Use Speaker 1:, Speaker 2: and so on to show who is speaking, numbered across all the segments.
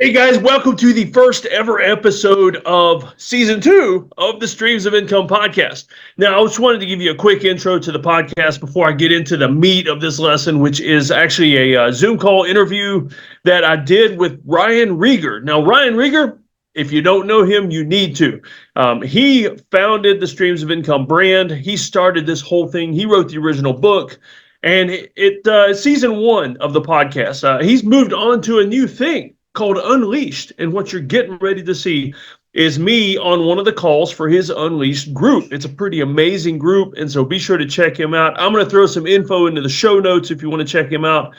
Speaker 1: Hey guys, welcome to the first ever episode of season 2 of the Streams of Income podcast. Now, I just wanted to give you a quick intro to the podcast before I get into the meat of this lesson, which is actually a Zoom call interview that I did with Ryan Reger. Now, Ryan Reger, if you don't know him, you need to. He founded the Streams of Income brand. He started this whole thing. He wrote the original book. And season 1 of the podcast, he's moved on to a new thing called Unleashed. And what you're getting ready to see is me on one of the calls for his Unleashed group. It's a pretty amazing group. And so be sure to check him out. I'm going to throw some info into the show notes if you want to check him out.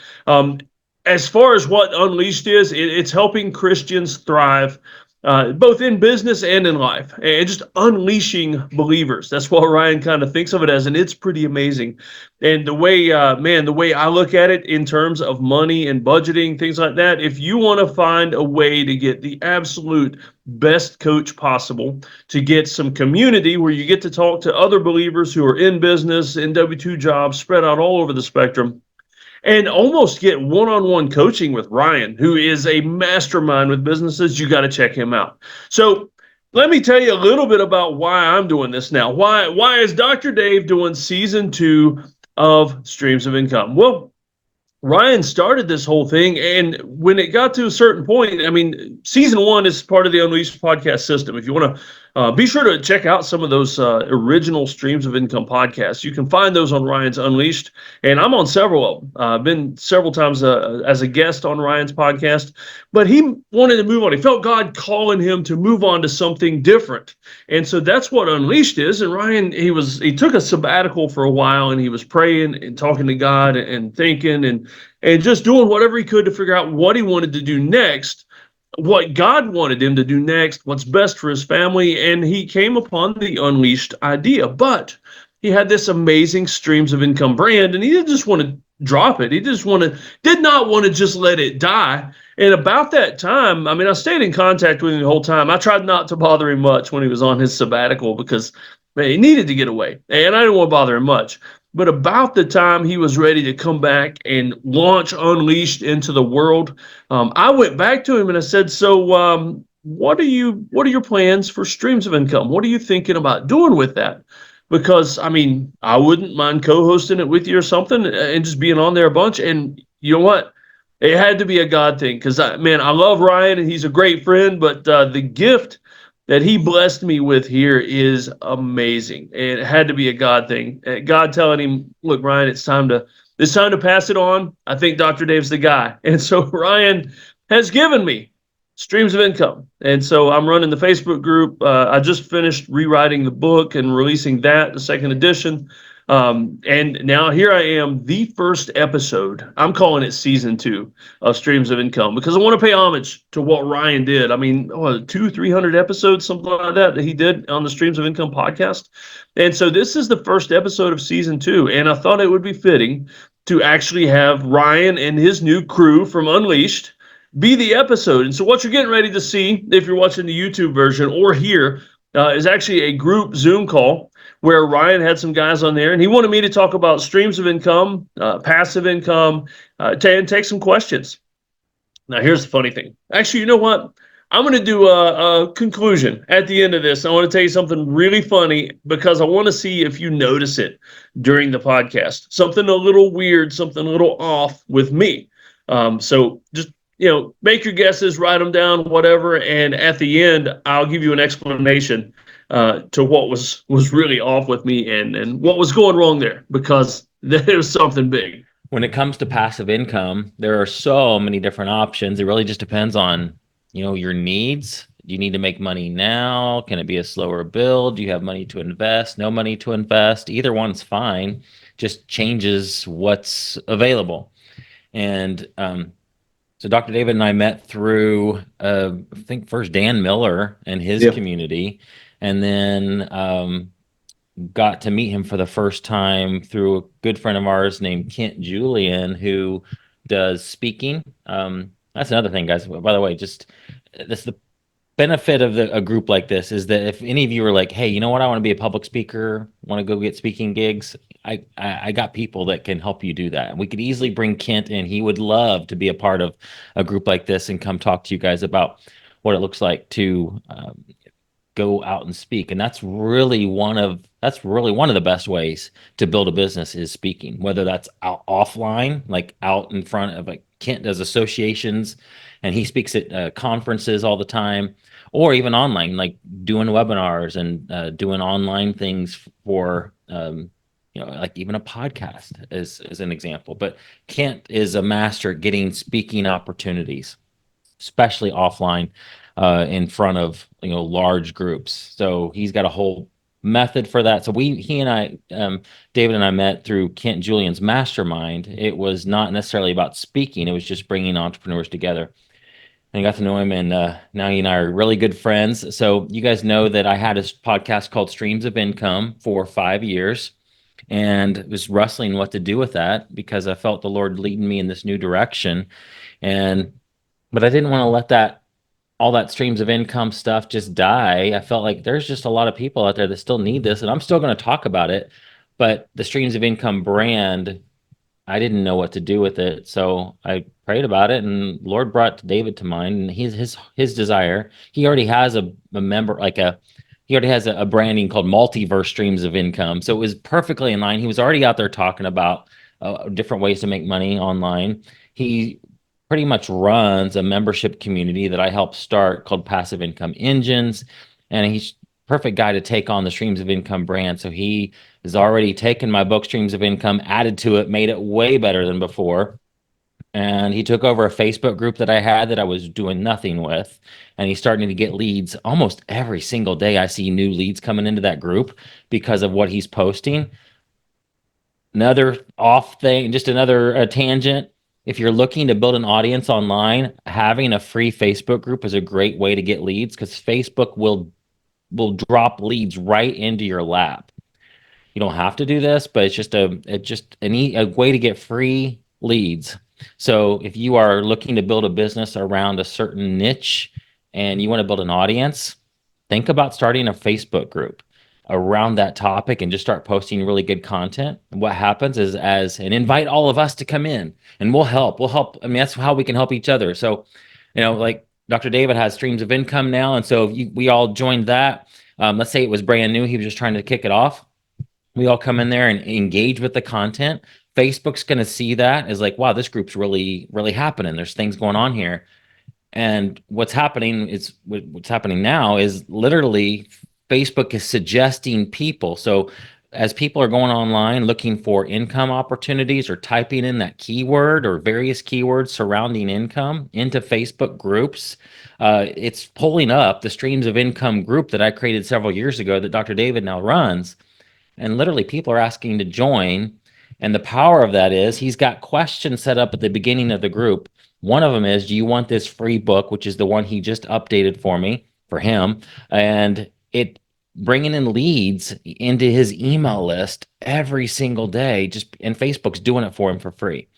Speaker 1: As far as what Unleashed is, it's helping Christians thrive both in business and in life, and just unleashing believers. That's what Ryan kind of thinks of it as, and it's pretty amazing. And the way, the way I look at it in terms of money and budgeting, things like that, if you want to find a way to get the absolute best coach possible, to get some community where you get to talk to other believers who are in business, in W-2 jobs, spread out all over the spectrum, and almost get one-on-one coaching with Ryan, who is a mastermind with businesses, you got to check him out. So let me tell you a little bit about why I'm doing this now. Why is Dr. Dave doing season 2 of Streams of Income? Well, Ryan started this whole thing, and when it got to a certain point, I mean, season 1 is part of the Unleashed podcast system. If you want to be sure to check out some of those original Streams of Income podcasts. You can find those on Ryan's Unleashed, and I'm on several of them. I've been several times as a guest on Ryan's podcast, but he wanted to move on. He felt God calling him to move on to something different, and so that's what Unleashed is. And Ryan, he took a sabbatical for a while, and he was praying and talking to God and thinking and just doing whatever he could to figure out what he wanted to do next, what God wanted him to do next, what's best for his family, and he came upon the Unleashed idea. But he had this amazing Streams of Income brand, and he didn't just want to drop it. He did not want to just let it die. And about that time, I mean, I stayed in contact with him the whole time. I tried not to bother him much when he was on his sabbatical because, man, he needed to get away, and I didn't want to bother him much. But about the time he was ready to come back and launch Unleashed into the world, I went back to him and I said, "So, what are your plans for Streams of Income? What are you thinking about doing with that?" Because I mean, I wouldn't mind co-hosting it with you or something, and just being on there a bunch. And you know what? It had to be a God thing because I love Ryan and he's a great friend, but the gift that he blessed me with here is amazing. It had to be a God thing. God telling him, "Look, Ryan, it's time to pass it on. I think Dr. Dave's the guy." And so Ryan has given me Streams of Income. And so I'm running the Facebook group. I just finished rewriting the book and releasing that, the second edition. And now here I am, the first episode. I'm calling it season 2 of Streams of Income because I want to pay homage to what Ryan did. I mean, 300 episodes, something like that he did on the Streams of Income podcast. And so this is the first episode of season 2. And I thought it would be fitting to actually have Ryan and his new crew from Unleashed be the episode. And so what you're getting ready to see, if you're watching the YouTube version or here, is actually a group Zoom call where Ryan had some guys on there, and he wanted me to talk about streams of income, passive income, and take some questions. Now, here's the funny thing. Actually, you know what? I'm going to do a conclusion at the end of this. I want to tell you something really funny because I want to see if you notice it during the podcast. Something a little weird, something a little off with me. So just make your guesses, write them down, whatever, and at the end, I'll give you an explanation to what was really off with me and what was going wrong there, because there was something big.
Speaker 2: When it comes to passive income, there are so many different options. It really just depends on, your needs. Do you need to make money now? Can it be a slower build? Do you have money to invest? No money to invest? Either one's fine. Just changes what's available. And so Dr. David and I met through, I think first Dan Miller and his community, and then got to meet him for the first time through a good friend of ours named Kent Julian, who does speaking. That's another thing, guys. By the way, that's the benefit of a group like this is that if any of you are like, hey, you know what, I want to be a public speaker, want to go get speaking gigs, I got people that can help you do that. And we could easily bring Kent in. He would love to be a part of a group like this and come talk to you guys about what it looks like to go out and speak. And that's really one of the best ways to build a business is speaking, whether that's out offline, like out in front of, like Kent does associations and he speaks at conferences all the time, or even online, like doing webinars and doing online things for like even a podcast as an example. But Kent is a master at getting speaking opportunities, especially offline, in front of large groups. So he's got a whole method for that. So he and I, David and I met through Kent Julian's mastermind. It was not necessarily about speaking; it was just bringing entrepreneurs together. And I got to know him, and now he and I are really good friends. So you guys know that I had a podcast called Streams of Income for 5 years, and was wrestling what to do with that because I felt the Lord leading me in this new direction, but I didn't want to let all that streams of income stuff just die. I felt like there's just a lot of people out there that still need this, and I'm still going to talk about it. But the streams of income brand, I didn't know what to do with it. So I prayed about it, and Lord brought David to mind, and his desire. He already has a member, he already has a branding called Multiverse Streams of Income. So it was perfectly in line. He was already out there talking about different ways to make money online. He pretty much runs a membership community that I helped start called Passive Income Engines. And he's perfect guy to take on the Streams of Income brand. So he has already taken my book, Streams of Income, added to it, made it way better than before. And he took over a Facebook group that I had that I was doing nothing with. And he's starting to get leads almost every single day. I see new leads coming into that group because of what he's posting. Another off thing, just another tangent. If you're looking to build an audience online, having a free Facebook group is a great way to get leads because Facebook will drop leads right into your lap. You don't have to do this, but it's just a way to get free leads. So if you are looking to build a business around a certain niche and you want to build an audience, think about starting a Facebook group around that topic and just start posting really good content. And what happens is and invite all of us to come in and we'll help. I mean, that's how we can help each other. So, like Dr. David has Streams of Income now. And so we all joined that. Let's say it was brand new. He was just trying to kick it off. We all come in there and engage with the content. Facebook's going to see that as like, wow, this group's really, really happening. There's things going on here. And what's happening now is literally Facebook is suggesting people. So as people are going online looking for income opportunities or typing in that keyword or various keywords surrounding income into Facebook groups, it's pulling up the Streams of Income group that I created several years ago that Dr. David now runs. And literally people are asking to join. And the power of that is he's got questions set up at the beginning of the group. One of them is, do you want this free book, which is the one he just updated for him, and it bringing in leads into his email list every single day, and Facebook's doing it for him for free.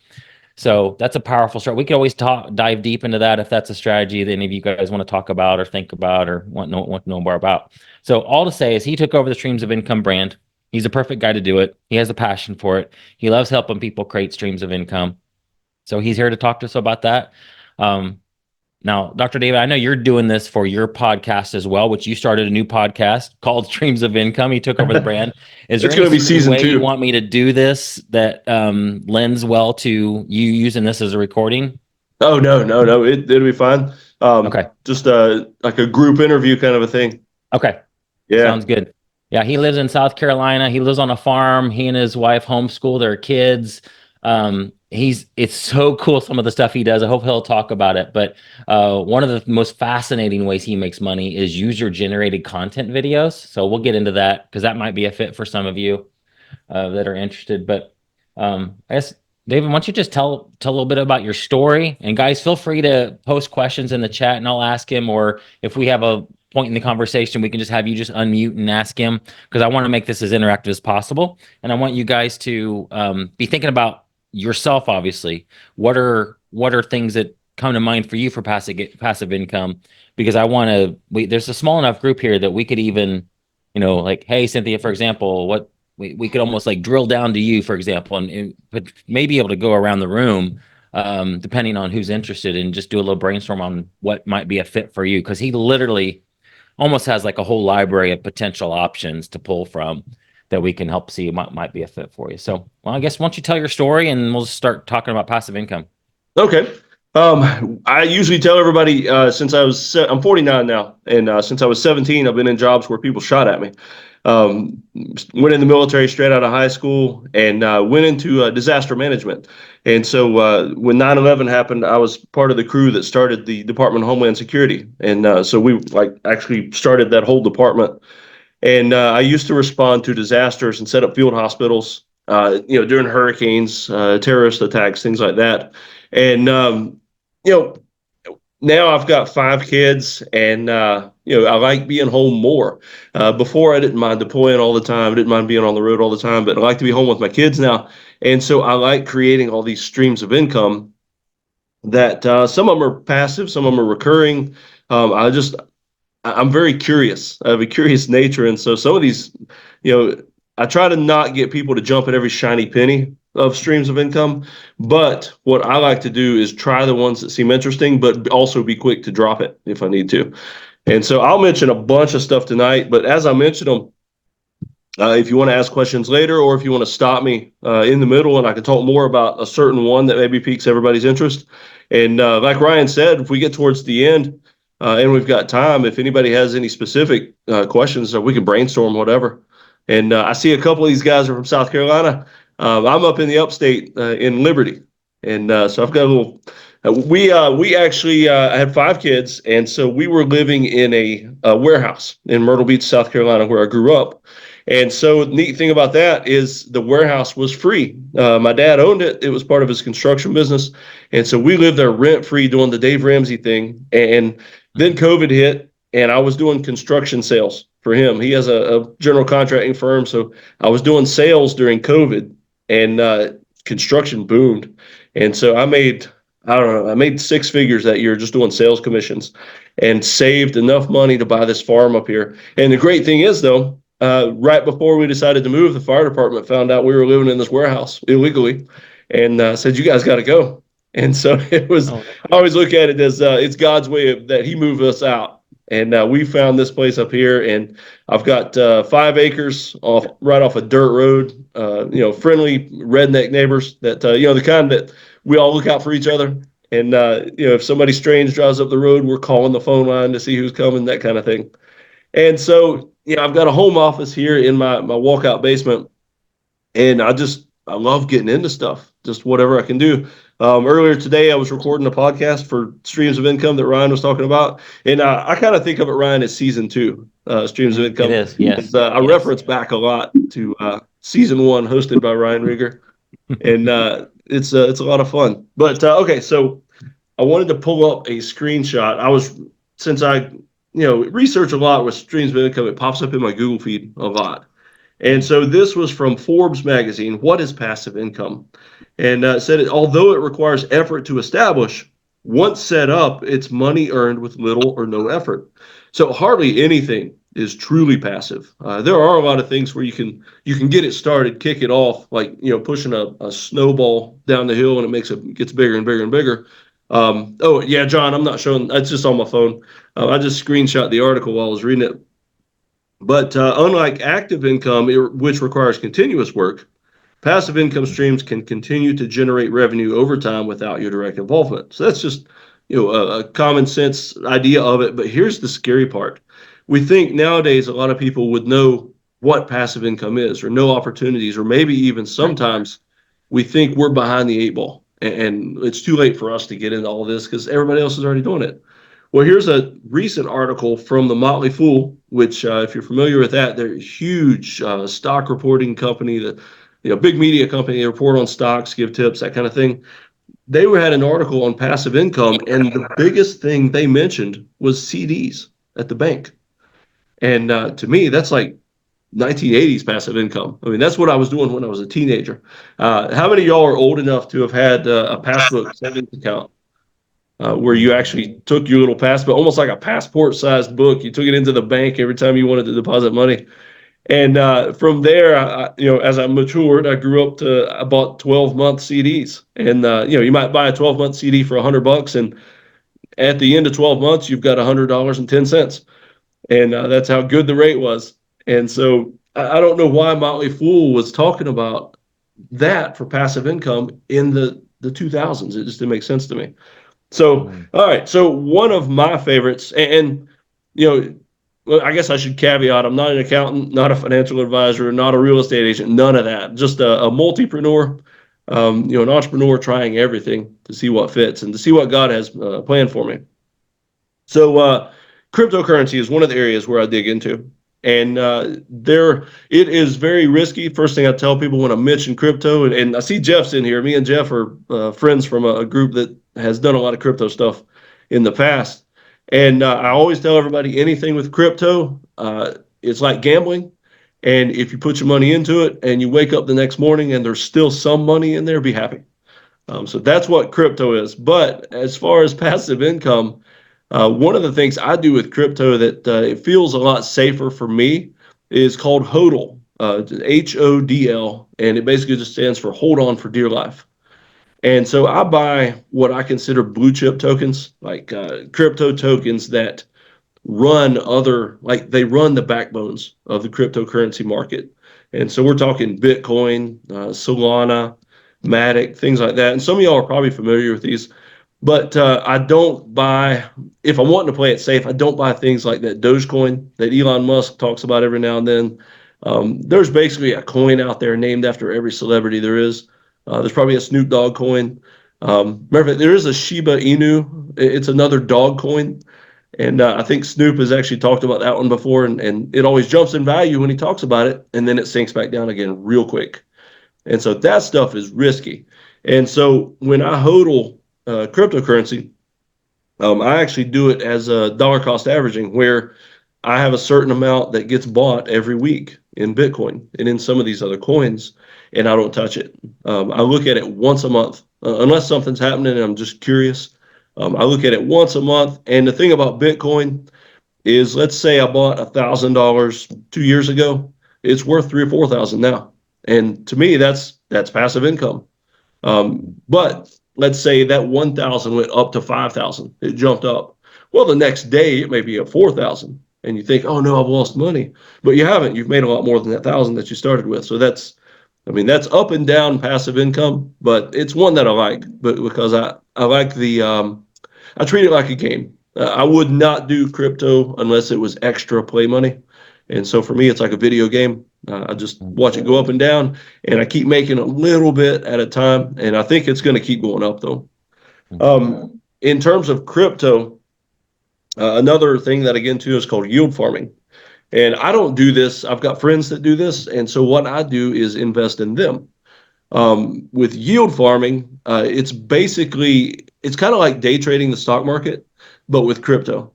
Speaker 2: So that's a powerful start. We could always dive deep into that if that's a strategy that any of you guys want to talk about or think about or want to know more about. So all to say is he took over the Streams of Income brand. He's a perfect guy to do it. He has a passion for it. He loves helping people create streams of income. So he's here to talk to us about that. Now, Dr. David, I know you're doing this for your podcast as well, which you started a new podcast called Streams of Income. He took over the brand. Is there any season way 2 you want me to do this that lends well to you using this as a recording?
Speaker 1: Oh, no. It'll be fine. Okay. Just like a group interview kind of a thing.
Speaker 2: Okay. Yeah. Sounds good. Yeah, he lives in South Carolina. He lives on a farm. He and his wife homeschool their kids. It's so cool, some of the stuff he does. I hope he'll talk about it. But one of the most fascinating ways he makes money is user-generated content videos. So we'll get into that because that might be a fit for some of you that are interested. But I guess, David, why don't you just tell a little bit about your story? And guys, feel free to post questions in the chat and I'll ask him. Or if we have a point in the conversation, we can just have you just unmute and ask him, because I want to make this as interactive as possible. And I want you guys to be thinking about yourself, obviously. What are things that come to mind for you for passive income, because there's a small enough group here that we could even, like, hey, Cynthia, for example, what we could almost like drill down to you, for example, and but maybe able to go around the room, depending on who's interested, and just do a little brainstorm on what might be a fit for you. Because he literally almost has like a whole library of potential options to pull from that we can help see might be a fit for you. So, well, I guess why don't you tell your story and we'll start talking about passive income.
Speaker 1: Okay. I usually tell everybody since I'm 49 now, and since I was 17, I've been in jobs where people shot at me. Um, Went in the military straight out of high school and went into disaster management. And so when 9/11 happened, I was part of the crew that started the Department of Homeland Security, and so we like actually started that whole department. And I used to respond to disasters and set up field hospitals, during hurricanes, terrorist attacks, things like that. And you know, now I've got 5 kids, and I like being home more. Before I didn't mind deploying all the time, I didn't mind being on the road all the time, but I like to be home with my kids now. And so I like creating all these streams of income that some of them are passive, some of them are recurring. I'm very curious. I have a curious nature, and so some of these, I try to not get people to jump at every shiny penny of streams of income. But what I like to do is try the ones that seem interesting, but also be quick to drop it if I need to. And so I'll mention a bunch of stuff tonight, but as I mentioned them, if you want to ask questions later, or if you want to stop me in the middle and I can talk more about a certain one that maybe piques everybody's interest. And like Ryan said, if we get towards the end and we've got time, if anybody has any specific questions, we can brainstorm whatever. And I see a couple of these guys are from South Carolina. I'm up in the upstate in Liberty. And so I've got a little. We actually had 5 kids, and so we were living in a warehouse in Myrtle Beach, South Carolina, where I grew up. And so the neat thing about that is the warehouse was free. My dad owned it. It was part of his construction business. And so we lived there rent free doing the Dave Ramsey thing. And then COVID hit, and I was doing construction sales for him. He has a general contracting firm. So I was doing sales during COVID, and construction boomed. And so I made 6 figures that year just doing sales commissions, and saved enough money to buy this farm up here. And the great thing is, though, right before we decided to move, the fire department found out we were living in this warehouse illegally, and said, "You guys got to go." And so it was. I always look at it as it's God's way that He moved us out, and we found this place up here. And I've got 5 acres right off a dirt road. Friendly redneck neighbors that the kind that we all look out for each other. And if somebody strange drives up the road, we're calling the phone line to see who's coming, that kind of thing. And so, I've got a home office here in my walkout basement, and I love getting into stuff, just whatever I can do. Earlier today, I was recording a podcast for Streams of Income that Ryan was talking about, and I kind of think of it, Ryan, as season 2, Streams of Income.
Speaker 2: It is, yes.
Speaker 1: I reference back a lot to season 1, hosted by Ryan Reger, and it's a lot of fun. But okay, so I wanted to pull up a screenshot. Since I research a lot with streams of income, it pops up in my Google feed a lot. And so this was from Forbes magazine. What is passive income? And said, although it requires effort to establish, once set up, it's money earned with little or no effort. So hardly anything is truly passive. There are a lot of things where you can get it started, kick it off, like pushing a snowball down the hill, and it gets bigger and bigger and bigger. Oh yeah, John, I'm not showing. It's just on my phone. I just screenshot the article while I was reading it. But unlike active income, which requires continuous work, passive income streams can continue to generate revenue over time without your direct involvement. So that's just a common sense idea of it. But here's the scary part. We think nowadays a lot of people would know what passive income is, or know opportunities, or maybe even sometimes we think we're behind the 8 ball, and it's too late for us to get into all this because everybody else is already doing it. Well, here's a recent article from the Motley Fool, which, if you're familiar with that, they're a huge stock reporting company, big media company. They report on stocks, give tips, that kind of thing. They had an article on passive income, and the biggest thing they mentioned was CDs at the bank. And to me, that's like 1980s passive income. I mean, that's what I was doing when I was a teenager. How many of y'all are old enough to have had a passbook savings account? where you actually took your little passport, almost like a passport-sized book. You took it into the bank every time you wanted to deposit money. And from there, as I matured, I bought 12-month CDs. And, you might buy a 12-month CD for $100, and at the end of 12 months, you've got $100.10. And that's how good the rate was. And so I don't know why Motley Fool was talking about that for passive income in the 2000s. It just didn't make sense to me. So, all right. So one of my favorites, and well, I guess I should caveat, I'm not an accountant, not a financial advisor, not a real estate agent, none of that. Just a multipreneur, an entrepreneur trying everything to see what fits and to see what God has planned for me. So cryptocurrency is one of the areas where I dig into. And it is very risky. First thing I tell people when I mention crypto, and I see Jeff's in here. Me and Jeff are friends from a group that has done a lot of crypto stuff in the past. And I always tell everybody anything with crypto, it's like gambling. And if you put your money into it and you wake up the next morning and there's still some money in there, be happy. So that's what crypto is. But as far as passive income, one of the things I do with crypto that it feels a lot safer for me is called HODL, HODL, and it basically just stands for hold on for dear life. And so I buy what I consider blue chip tokens, like crypto tokens that they run the backbones of the cryptocurrency market. And so we're talking Bitcoin, Solana, Matic, things like that. And some of y'all are probably familiar with these. But I don't buy, if I'm wanting to play it safe, I don't buy things like that Dogecoin that Elon Musk talks about every now and then. There's basically a coin out there named after every celebrity there is. There's probably a Snoop Dogg coin. Remember, there is a Shiba Inu. It's another dog coin. And I think Snoop has actually talked about that one before, and it always jumps in value when he talks about it, and then it sinks back down again real quick. And so that stuff is risky. And so when I hodl cryptocurrency, I actually do it as a dollar cost averaging, where I have a certain amount that gets bought every week in Bitcoin and in some of these other coins, and I don't touch it. I look at it once a month, unless something's happening and I'm just curious. I look at it once a month. And the thing about Bitcoin is, let's say I bought $1,000 2 years ago, it's worth 3 or 4,000 now. And to me, that's passive income. But let's say that 1,000 went up to 5,000. It jumped up. Well, the next day it may be at 4,000, and you think, oh no, I've lost money, but you haven't. You've made a lot more than that 1,000 that you started with. So that's up and down passive income, but it's one that I like, but because I like I treat it like a game. I would not do crypto unless it was extra play money. And so for me, it's like a video game. I just watch it go up and down, and I keep making a little bit at a time. And I think it's going to keep going up, though. In terms of crypto, another thing that I get into is called yield farming. And I don't do this. I've got friends that do this. And so what I do is invest in them. With yield farming, it's kind of like day trading the stock market, but with crypto.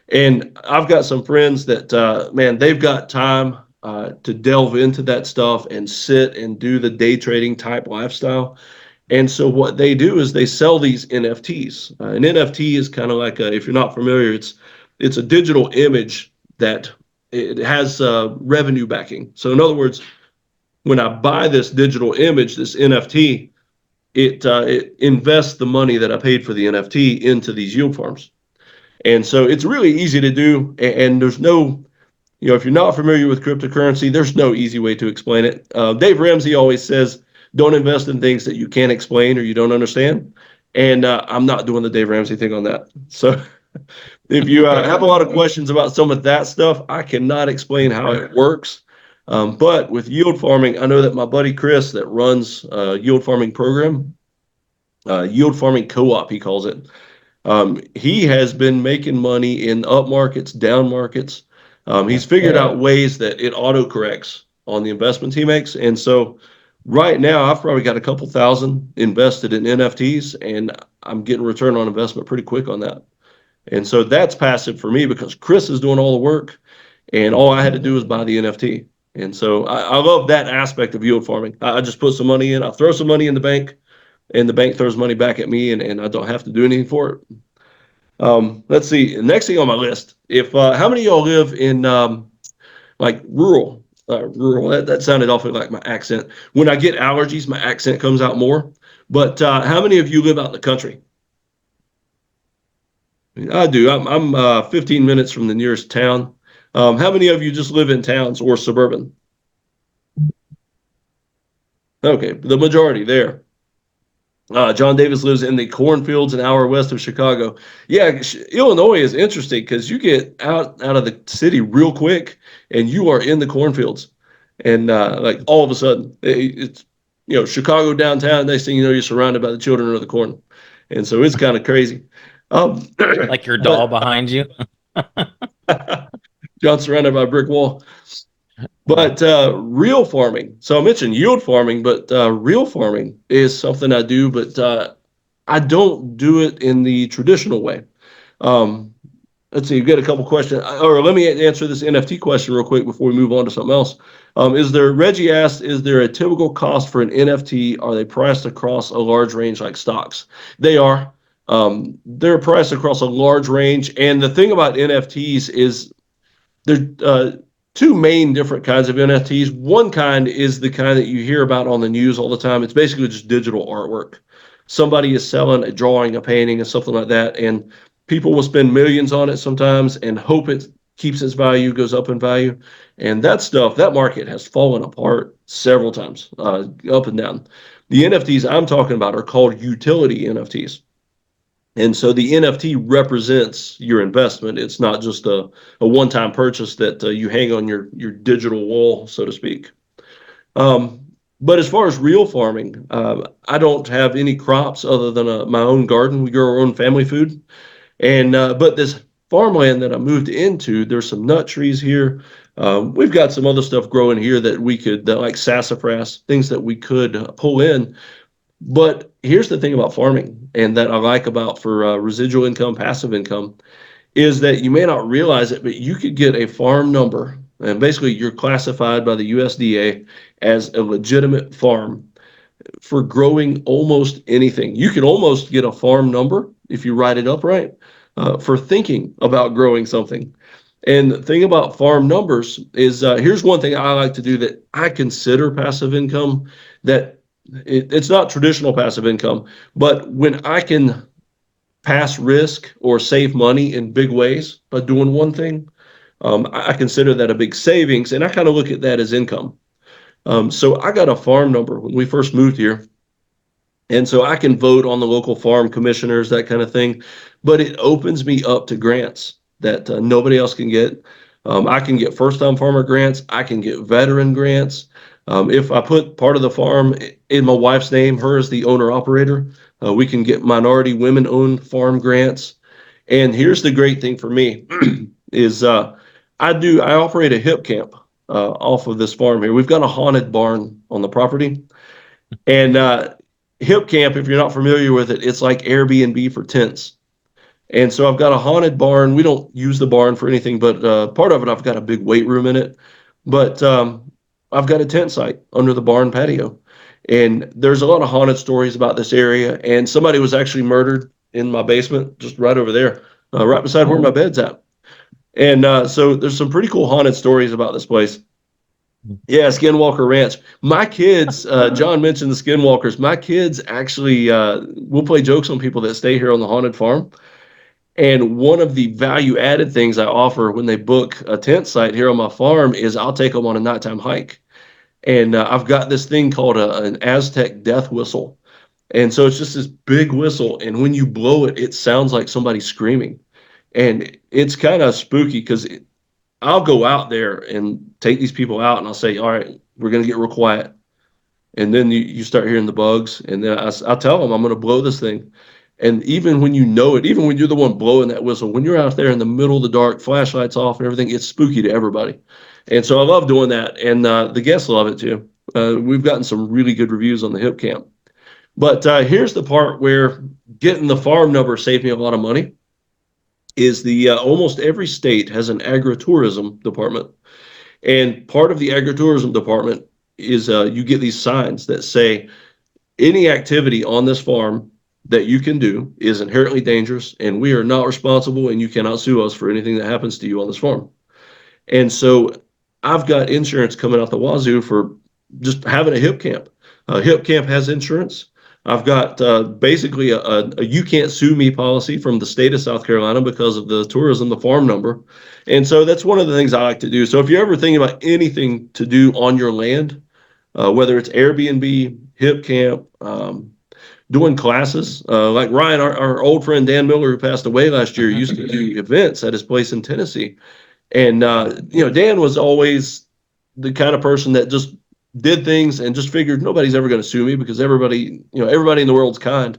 Speaker 1: And I've got some friends that, man, they've got time to delve into that stuff and sit and do the day trading type lifestyle. And so what they do is they sell these NFTs. An NFT is kind of like if you're not familiar, it's a digital image that it has revenue backing. So in other words, when I buy this digital image, this NFT, it invests the money that I paid for the NFT into these yield farms. And so it's really easy to do, and there's no, if you're not familiar with cryptocurrency, there's no easy way to explain it. Dave Ramsey always says, don't invest in things that you can't explain or you don't understand. And I'm not doing the Dave Ramsey thing on that. So if you have a lot of questions about some of that stuff, I cannot explain how it works. But with yield farming, I know that my buddy Chris that runs a yield farming program, yield farming co-op, he calls it. He has been making money in up markets, down markets. He's figured out ways that it autocorrects on the investments he makes. And so right now, I've probably got a couple thousand invested in NFTs, and I'm getting return on investment pretty quick on that. And so that's passive for me because Chris is doing all the work, and all I had to do was buy the NFT. And so I love that aspect of yield farming. I just put some money in, I throw some money in the bank, and the bank throws money back at me, and I don't have to do anything for it. Let's see. Next thing on my list, if how many of y'all live in like rural? Rural. That sounded awfully like my accent. When I get allergies, my accent comes out more. But how many of you live out in the country? I do. I'm 15 minutes from the nearest town. How many of you just live in towns or suburban? Okay, the majority there. John Davis lives in the cornfields an hour west of Chicago. Yeah, Illinois is interesting because you get out of the city real quick and you are in the cornfields. And like all of a sudden, it's Chicago downtown. Next thing you know, you're surrounded by the children of the corn, and so it's kind of crazy.
Speaker 2: Like your doll behind you.
Speaker 1: John's surrounded by a brick wall. But real farming. So I mentioned yield farming, but real farming is something I do, but I don't do it in the traditional way. Um, let's see, you've got a couple questions, or let me answer this NFT question real quick before we move on to something else. Reggie asked, is there a typical cost for an NFT? Are they priced across a large range like stocks? They are. They're priced across a large range. And the thing about NFTs is there's two main different kinds of NFTs. One kind is the kind that you hear about on the news all the time. It's basically just digital artwork. Somebody is selling a drawing, a painting, and something like that, and people will spend millions on it sometimes and hope it keeps its value, goes up in value. And that stuff, that market has fallen apart several times, up and down. The NFTs I'm talking about are called utility NFTs. And so the NFT represents your investment. It's not just a one-time purchase that you hang on your digital wall, so to speak. But as far as real farming, I don't have any crops other than my own garden. We grow our own family food. And but this farmland that I moved into, there's some nut trees here. We've got some other stuff growing here that we could, like sassafras, things that we could pull in. But here's the thing about farming, and that I like about for residual income, passive income, is that you may not realize it, but you could get a farm number, and basically you're classified by the USDA as a legitimate farm for growing almost anything. You could almost get a farm number if you write it up right for thinking about growing something. And the thing about farm numbers is here's one thing I like to do that I consider passive income that it's not traditional passive income, but when I can pass risk or save money in big ways by doing one thing, I consider that a big savings, and I kind of look at that as income. So I got a farm number when we first moved here, and so I can vote on the local farm commissioners, that kind of thing, but it opens me up to grants that nobody else can get. I can get first-time farmer grants. I can get veteran grants. If I put part of the farm in my wife's name, her as the owner-operator, we can get minority women-owned farm grants. And here's the great thing for me is I operate a Hipcamp off of this farm here. We've got a haunted barn on the property. And Hipcamp, if you're not familiar with it, it's like Airbnb for tents. And so I've got a haunted barn. We don't use the barn for anything, but part of it, I've got a big weight room in it. But I've got a tent site under the barn patio. And there's a lot of haunted stories about this area. And somebody was actually murdered in my basement, just right over there, right beside where my bed's at. And so there's some pretty cool haunted stories about this place. Yeah, Skinwalker Ranch. My kids, John mentioned the Skinwalkers. My kids actually will play jokes on people that stay here on the haunted farm. And one of the value added things I offer when they book a tent site here on my farm is I'll take them on a nighttime hike. And I've got this thing called an Aztec death whistle. And so it's just this big whistle. And when you blow it, it sounds like somebody screaming. And it's kind of spooky because I'll go out there and take these people out and I'll say, all right, we're going to get real quiet. And then you start hearing the bugs. And then I'll tell them I'm going to blow this thing. And even when you know it, even when you're the one blowing that whistle, when you're out there in the middle of the dark, flashlights off and everything, it's spooky to everybody. And so I love doing that. And the guests love it too. We've gotten some really good reviews on the Hipcamp. But here's the part where getting the farm number saved me a lot of money is the almost every state has an agritourism department. And part of the agritourism department is you get these signs that say any activity on this farm that you can do is inherently dangerous, and we are not responsible, and you cannot sue us for anything that happens to you on this farm. And so I've got insurance coming out the wazoo for just having a Hipcamp. Hipcamp has insurance. I've got basically a you can't sue me policy from the state of South Carolina because of the tourism, the farm number. And so that's one of the things I like to do. So if you're ever thinking about anything to do on your land, whether it's Airbnb, Hipcamp, doing classes, like Ryan, our old friend Dan Miller, who passed away last year, used to do events at his place in Tennessee. And, Dan was always the kind of person that just did things and just figured nobody's ever going to sue me because everybody in the world's kind.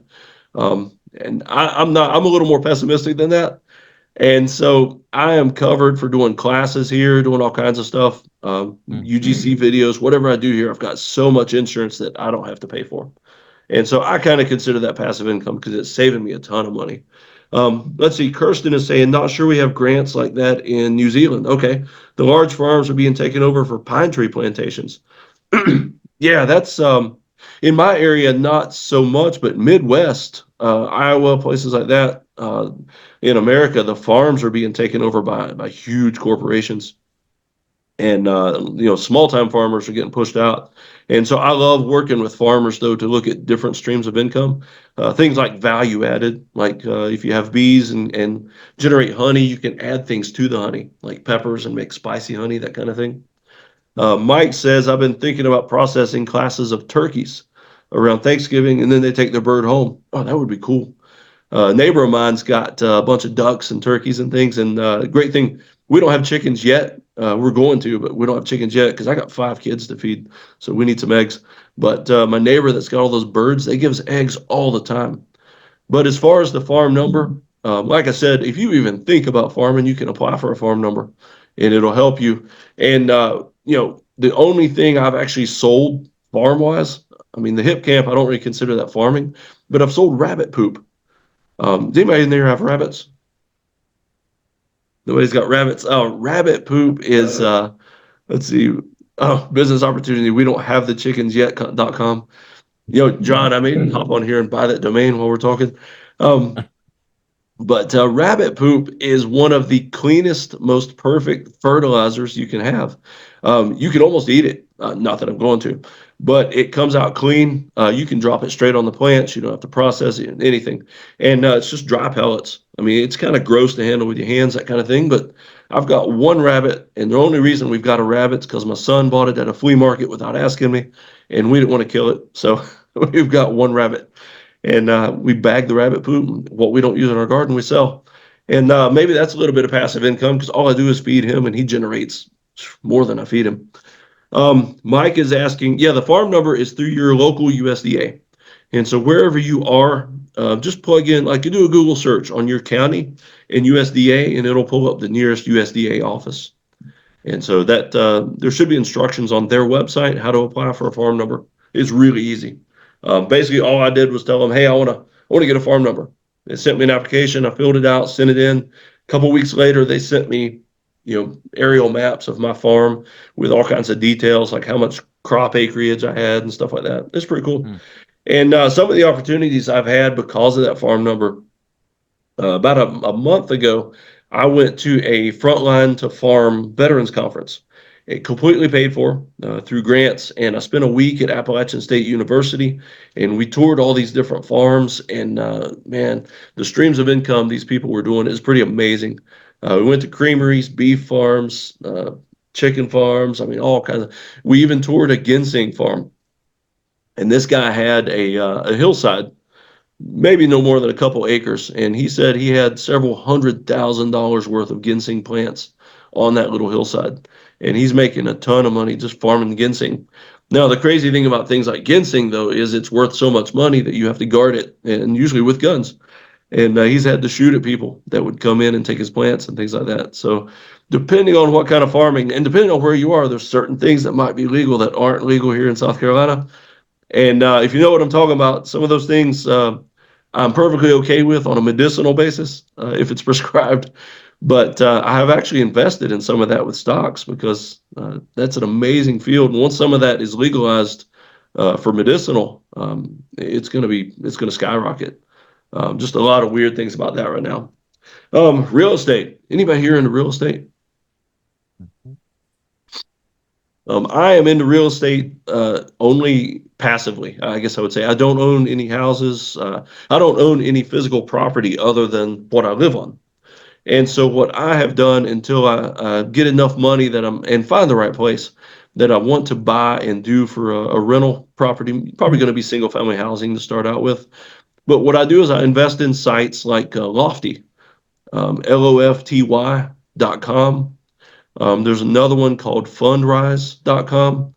Speaker 1: And I'm a little more pessimistic than that. And so I am covered for doing classes here, doing all kinds of stuff, UGC videos, whatever I do here. I've got so much insurance that I don't have to pay for. And so I kind of consider that passive income because it's saving me a ton of money. Let's see. Kirsten is saying, not sure we have grants like that in New Zealand. Okay. The large farms are being taken over for pine tree plantations. Yeah, that's in my area, not so much, but Midwest, Iowa, places like that, in America, the farms are being taken over by huge corporations. And small time farmers are getting pushed out. And so I love working with farmers, though, to look at different streams of income, things like value added, like if you have bees and generate honey, you can add things to the honey, like peppers, and make spicy honey, that kind of thing. Mike says, I've been thinking about processing classes of turkeys around Thanksgiving, and then they take their bird home. Oh, that would be cool. Neighbor of mine's got a bunch of ducks and turkeys and things. And great thing, we don't have chickens yet. We're going to, but we don't have chickens yet because I got 5 kids to feed. So we need some eggs. But my neighbor that's got all those birds, they give us eggs all the time. But as far as the farm number, like I said, if you even think about farming, you can apply for a farm number and it'll help you. And, the only thing I've actually sold farm wise, I mean, the Hipcamp, I don't really consider that farming, but I've sold rabbit poop. Does anybody in there have rabbits? Nobody's got rabbits. Oh, rabbit poop is, let's see, business opportunity. We don't have the chickens yet.com. John, I may hop on here and buy that domain while we're talking. But rabbit poop is one of the cleanest, most perfect fertilizers you can have. You can almost eat it. Not that I'm going to, but it comes out clean. You can drop it straight on the plants. You don't have to process it, anything. And it's just dry pellets. I mean, it's kind of gross to handle with your hands, that kind of thing. But I've got one rabbit, and the only reason we've got a rabbit is because my son bought it at a flea market without asking me, and we didn't want to kill it. So we've got one rabbit. And we bag the rabbit poop. What we don't use in our garden, we sell. And maybe that's a little bit of passive income because all I do is feed him, and he generates more than I feed him. Mike is asking, yeah, the farm number is through your local USDA. And so wherever you are, just plug in, like you do a Google search on your county and USDA, and it'll pull up the nearest USDA office. And so that there should be instructions on their website how to apply for a farm number. It's really easy. Basically, all I did was tell them, hey, I want to get a farm number. They sent me an application. I filled it out, sent it in. A couple weeks later, they sent me, aerial maps of my farm with all kinds of details, like how much crop acreage I had and stuff like that. It's pretty cool. And some of the opportunities I've had because of that farm number, about a month ago, I went to a Frontline to Farm Veterans Conference. It completely paid for through grants, and I spent a week at Appalachian State University, and we toured all these different farms. And man, the streams of income these people were doing is pretty amazing. We went to creameries, beef farms, chicken farms. I mean, all kinds of. We even toured a ginseng farm, and this guy had a hillside, maybe no more than a couple acres, and he said he had several $100,000 worth of ginseng plants on that little hillside. And he's making a ton of money just farming ginseng. Now, the crazy thing about things like ginseng, though, is it's worth so much money that you have to guard it, and usually with guns. And he's had to shoot at people that would come in and take his plants and things like that. So depending on what kind of farming and depending on where you are, there's certain things that might be legal that aren't legal here in South Carolina. And if you know what I'm talking about, some of those things I'm perfectly okay with on a medicinal basis if it's prescribed. But I have actually invested in some of that with stocks because that's an amazing field. And once some of that is legalized for medicinal, it's going to skyrocket. Just a lot of weird things about that right now. Real estate. Anybody here into real estate? I am into real estate only passively, I guess I would say. I don't own any houses. I don't own any physical property other than what I live on. And so what I have done until I get enough money and find the right place that I want to buy and do for a rental property, probably going to be single family housing to start out with. But what I do is I invest in sites like Lofty, lofty.com. There's another one called Fundrise.com.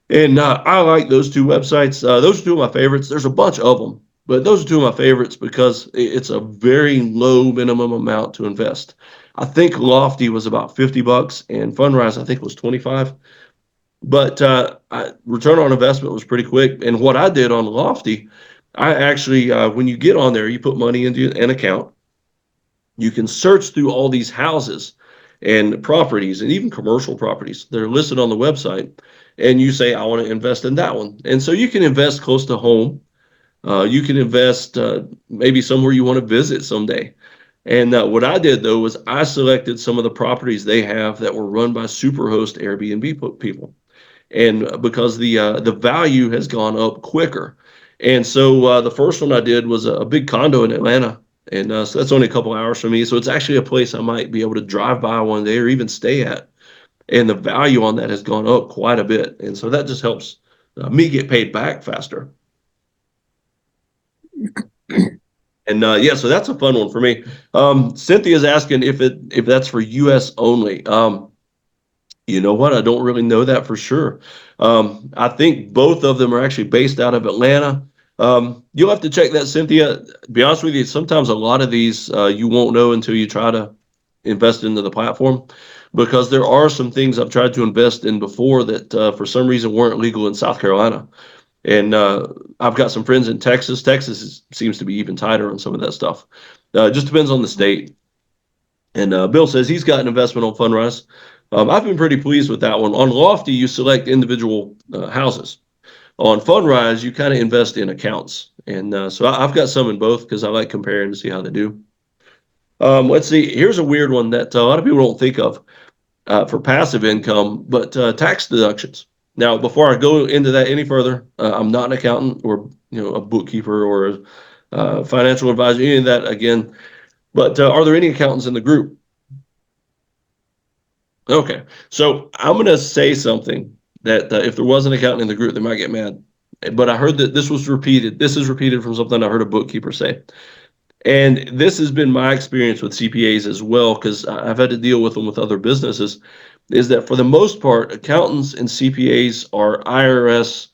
Speaker 1: And I like those two websites. Those are two of my favorites. There's a bunch of them, but those are two of my favorites because it's a very low minimum amount to invest. I think Lofty was about $50 and Fundrise I think was 25. But return on investment was pretty quick. And what I did on Lofty, I actually, when you get on there, you put money into an account. You can search through all these houses and properties and even commercial properties that are listed on the website. And you say, I want to invest in that one. And so you can invest close to home. You can invest maybe somewhere you want to visit someday. And what I did, though, was I selected some of the properties they have that were run by Superhost Airbnb people. And because the value has gone up quicker. And so the first one I did was a big condo in Atlanta. And so that's only a couple hours from me. So it's actually a place I might be able to drive by one day or even stay at. And the value on that has gone up quite a bit. And so that just helps me get paid back faster. And yeah, so that's a fun one for me. Cynthia's asking if that's for U.S. only. You know what? I don't really know that for sure. I think both of them are actually based out of Atlanta. You'll have to check that, Cynthia. To be honest with you, sometimes a lot of these you won't know until you try to invest into the platform, because there are some things I've tried to invest in before that for some reason weren't legal in South Carolina. And I've got some friends in Texas. Texas seems to be even tighter on some of that stuff. It just depends on the state. And Bill says he's got an investment on Fundrise. I've been pretty pleased with that one. On Lofty, you select individual houses. On Fundrise, you kind of invest in accounts. And so I've got some in both because I like comparing to see how they do. Let's see. Here's a weird one that a lot of people don't think of for passive income, but tax deductions. Now, before I go into that any further, I'm not an accountant or a bookkeeper or a financial advisor, any of that again. But are there any accountants in the group? Okay, so I'm going to say something that if there was an accountant in the group, they might get mad. But I heard that this was repeated. This is repeated from something I heard a bookkeeper say. And this has been my experience with CPAs as well, because I've had to deal with them with other businesses, is that for the most part, accountants and CPAs are IRS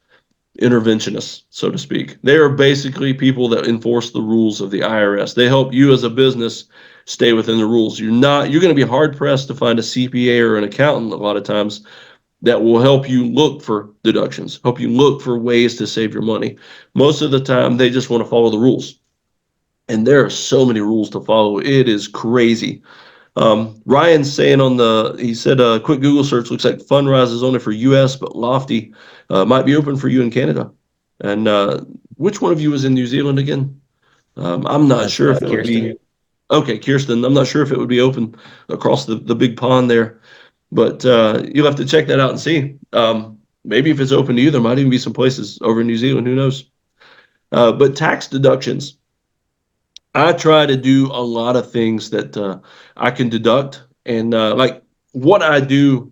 Speaker 1: interventionists, so to speak. They are basically people that enforce the rules of the IRS. They help you as a business stay within the rules. You're going to be hard pressed to find a CPA or an accountant a lot of times that will help you look for deductions, help you look for ways to save your money. Most of the time, they just want to follow the rules. And there are so many rules to follow. It is crazy. Ryan's saying he said a quick Google search looks like Fundrise is only for US, but Lofty might be open for you in Canada. And which one of you is in New Zealand again? I'm not sure if it would be. Okay, Kirsten, I'm not sure if it would be open across the big pond there, but you'll have to check that out and see. Maybe if it's open to you, there might even be some places over in New Zealand, who knows? But tax deductions. I try to do a lot of things that I can deduct. And like what I do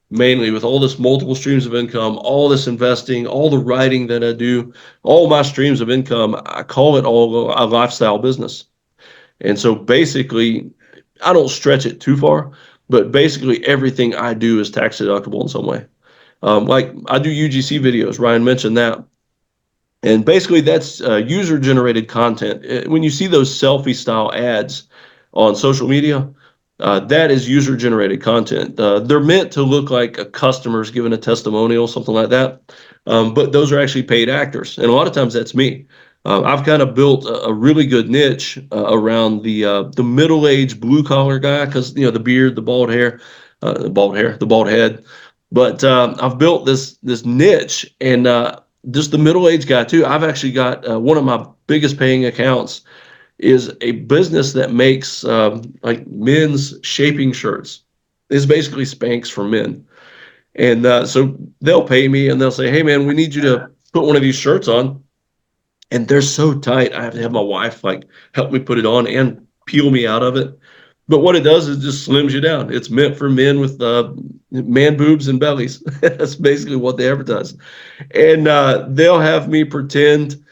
Speaker 1: mainly with all this multiple streams of income, all this investing, all the writing that I do, all my streams of income, I call it all a lifestyle business. And so basically, I don't stretch it too far, but basically everything I do is tax deductible in some way. Like I do UGC videos, Ryan mentioned that. And basically that's user-generated content. When you see those selfie-style ads on social media, that is user-generated content. They're meant to look like a customer's giving a testimonial, something like that. But those are actually paid actors. And a lot of times that's me. I've kind of built a really good niche around the middle-aged blue-collar guy because, the beard, the bald head. But I've built this niche, and just the middle-aged guy too. I've actually got one of my biggest paying accounts is a business that makes like men's shaping shirts. It's basically Spanx for men. And so they'll pay me and they'll say, hey, man, we need you to put one of these shirts on. And they're so tight. I have to have my wife like help me put it on and peel me out of it. But what it does is just slims you down. It's meant for men with man boobs and bellies. That's basically what they advertise. And they'll have me pretend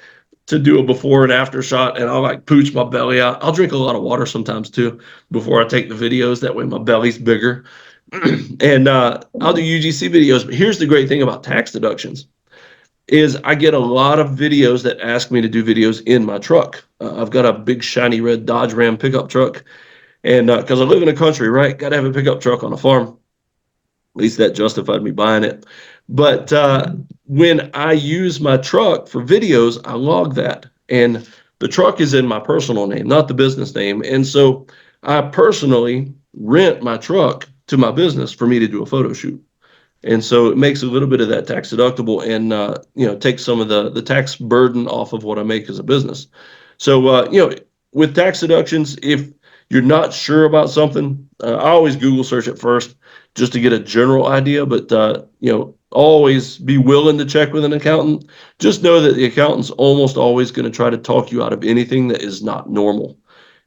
Speaker 1: to do a before and after shot, and I'll like pooch my belly out. I'll drink a lot of water sometimes too before I take the videos. That way my belly's bigger. And I'll do UGC videos. But here's the great thing about tax deductions is I get a lot of videos that ask me to do videos in my truck. I've got a big shiny red Dodge Ram pickup truck. And because I live in the country, right? Got to have a pickup truck on a farm. At least that justified me buying it. But when I use my truck for videos, I log that. And the truck is in my personal name, not the business name. And so I personally rent my truck to my business for me to do a photo shoot. And so it makes a little bit of that tax deductible and, takes some of the tax burden off of what I make as a business. So, with tax deductions, if you're not sure about something, I always Google search it first just to get a general idea. But, always be willing to check with an accountant. Just know that the accountant's almost always going to try to talk you out of anything that is not normal.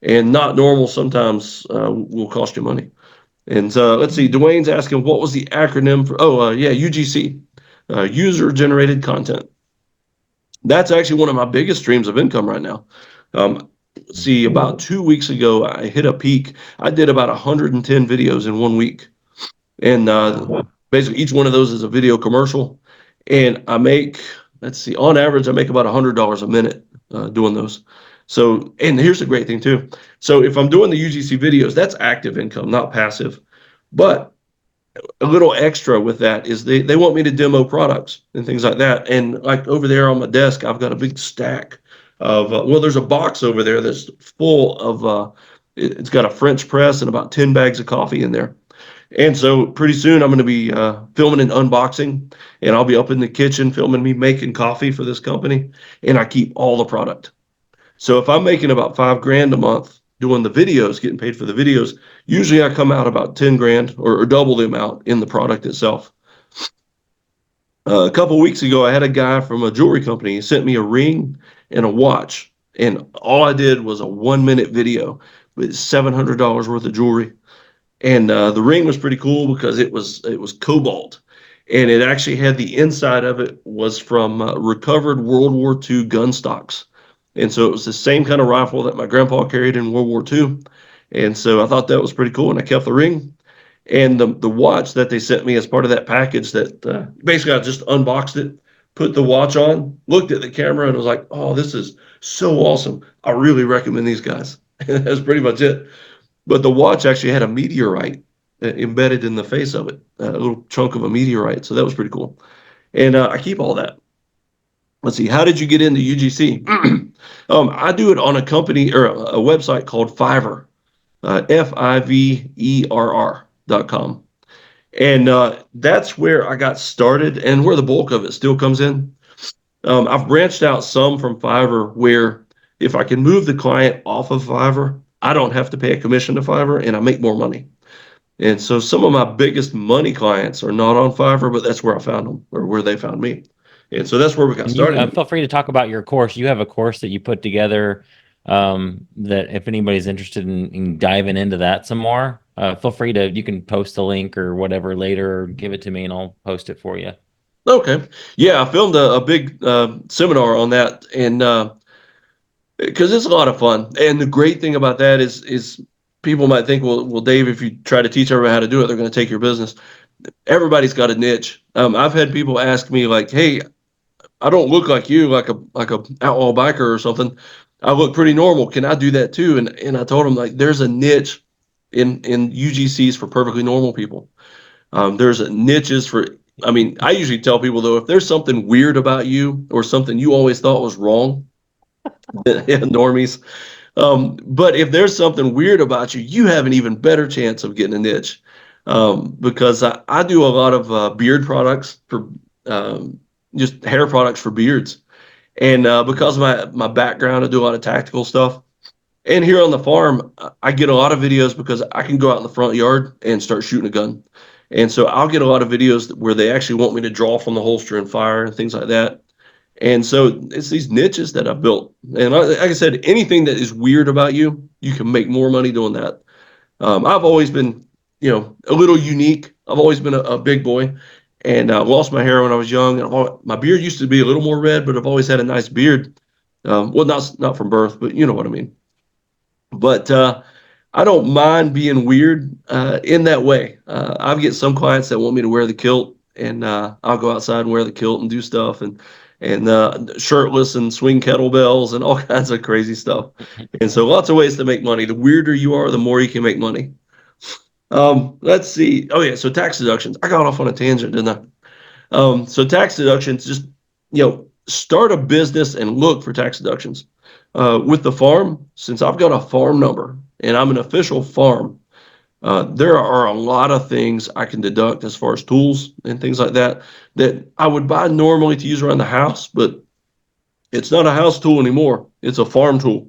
Speaker 1: And not normal sometimes will cost you money. And let's see, Dwayne's asking, what was the acronym for? UGC, user generated content. That's actually one of my biggest streams of income right now. See, about 2 weeks ago, I hit a peak. I did about 110 videos in 1 week. And basically each one of those is a video commercial. And I make, let's see, on average, I make about $100 a minute doing those. So, and here's the great thing too. So if I'm doing the UGC videos, that's active income, not passive. But a little extra with that is they want me to demo products and things like that. And like over there on my desk, I've got a big stack of, there's a box over there that's full of, it's got a French press and about 10 bags of coffee in there. And so pretty soon I'm going to be filming an unboxing, and I'll be up in the kitchen filming me making coffee for this company, and I keep all the product. So if I'm making about $5,000 a month doing the videos, getting paid for the videos, usually I come out about 10 grand or double the amount in the product itself. A couple of weeks ago, I had a guy from a jewelry company. He sent me a ring and a watch, and all I did was a 1-minute video with $700 worth of jewelry. And the ring was pretty cool because it was cobalt, and it actually had the inside of it was from recovered World War II gun stocks. And so it was the same kind of rifle that my grandpa carried in World War II. And so I thought that was pretty cool, and I kept the ring. And the watch that they sent me as part of that package that basically I just unboxed it, put the watch on, looked at the camera, and was like, oh, this is so awesome. I really recommend these guys. And that's pretty much it. But the watch actually had a meteorite embedded in the face of it, a little chunk of a meteorite. So that was pretty cool. And I keep all that. Let's see, how did you get into UGC? I do it on a company or a website called Fiverr, Fiverr.com. And that's where I got started and where the bulk of it still comes in. I've branched out some from Fiverr where if I can move the client off of Fiverr, I don't have to pay a commission to Fiverr and I make more money. And so some of my biggest money clients are not on Fiverr, but that's where I found them or where they found me. And so that's where we got started.
Speaker 2: Feel free to talk about your course. You have a course that you put together that if anybody's interested in diving into that some more, feel free to, you can post a link or whatever later or give it to me and I'll post it for you.
Speaker 1: Okay. Yeah, I filmed a big seminar on that, and because it's a lot of fun. And the great thing about that is people might think, well, Dave, if you try to teach everybody how to do it, they're going to take your business. Everybody's got a niche. I've had people ask me like, hey, I don't look like you, like a outlaw biker or something. I look pretty normal. Can I do that too? And I told them like, there's a niche in UGCs for perfectly normal people. There's niches for, I usually tell people though, if there's something weird about you or something you always thought was wrong, normies. But if there's something weird about you, you have an even better chance of getting a niche. Because I do a lot of beard products for just hair products for beards. And because of my background, I do a lot of tactical stuff. And here on the farm, I get a lot of videos because I can go out in the front yard and start shooting a gun. And so I'll get a lot of videos where they actually want me to draw from the holster and fire and things like that. And so it's these niches that I've built. And like I said, anything that is weird about you, you can make more money doing that. I've always been, a little unique. I've always been a big boy, and lost my hair when I was young. And my beard used to be a little more red, but I've always had a nice beard. Well, not from birth, but you know what I mean. But I don't mind being weird in that way. I get some clients that want me to wear the kilt, and I'll go outside and wear the kilt and do stuff, and shirtless and swing kettlebells and all kinds of crazy stuff. And so lots of ways to make money. The weirder you are, the more you can make money. Let's see. Oh yeah, so tax deductions. I got off on a tangent, didn't I? So tax deductions, just start a business and look for tax deductions. With the farm, since I've got a farm number and I'm an official farm, there are a lot of things I can deduct as far as tools and things like that I would buy normally to use around the house, but it's not a house tool anymore. It's a farm tool.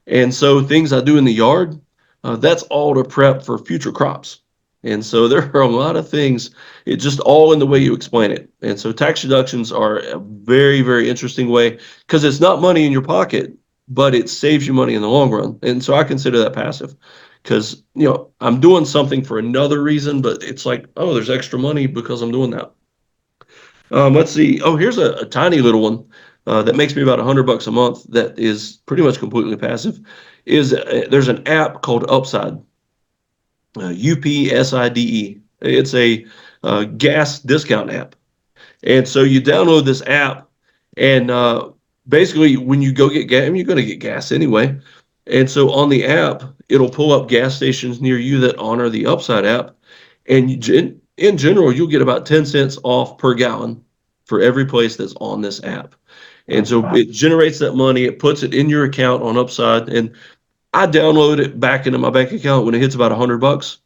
Speaker 1: And so things I do in the yard, that's all to prep for future crops. And so there are a lot of things, it's just all in the way you explain it. And so tax deductions are a very, very interesting way because it's not money in your pocket, but it saves you money in the long run. And so I consider that passive because, I'm doing something for another reason, but it's like, oh, there's extra money because I'm doing that. Let's see. Oh, here's a tiny little one that makes me about $100 a month. That is pretty much completely passive. There's an app called Upside, UPSIDE. It's a gas discount app, and so you download this app, and basically when you go get gas, I mean, you're going to get gas anyway. And so on the app, it'll pull up gas stations near you that honor the Upside app, and in general, you'll get about 10 cents off per gallon for every place that's on this app. And so it generates that money, it puts it in your account on Upside, and I download it back into my bank account when it hits about $100.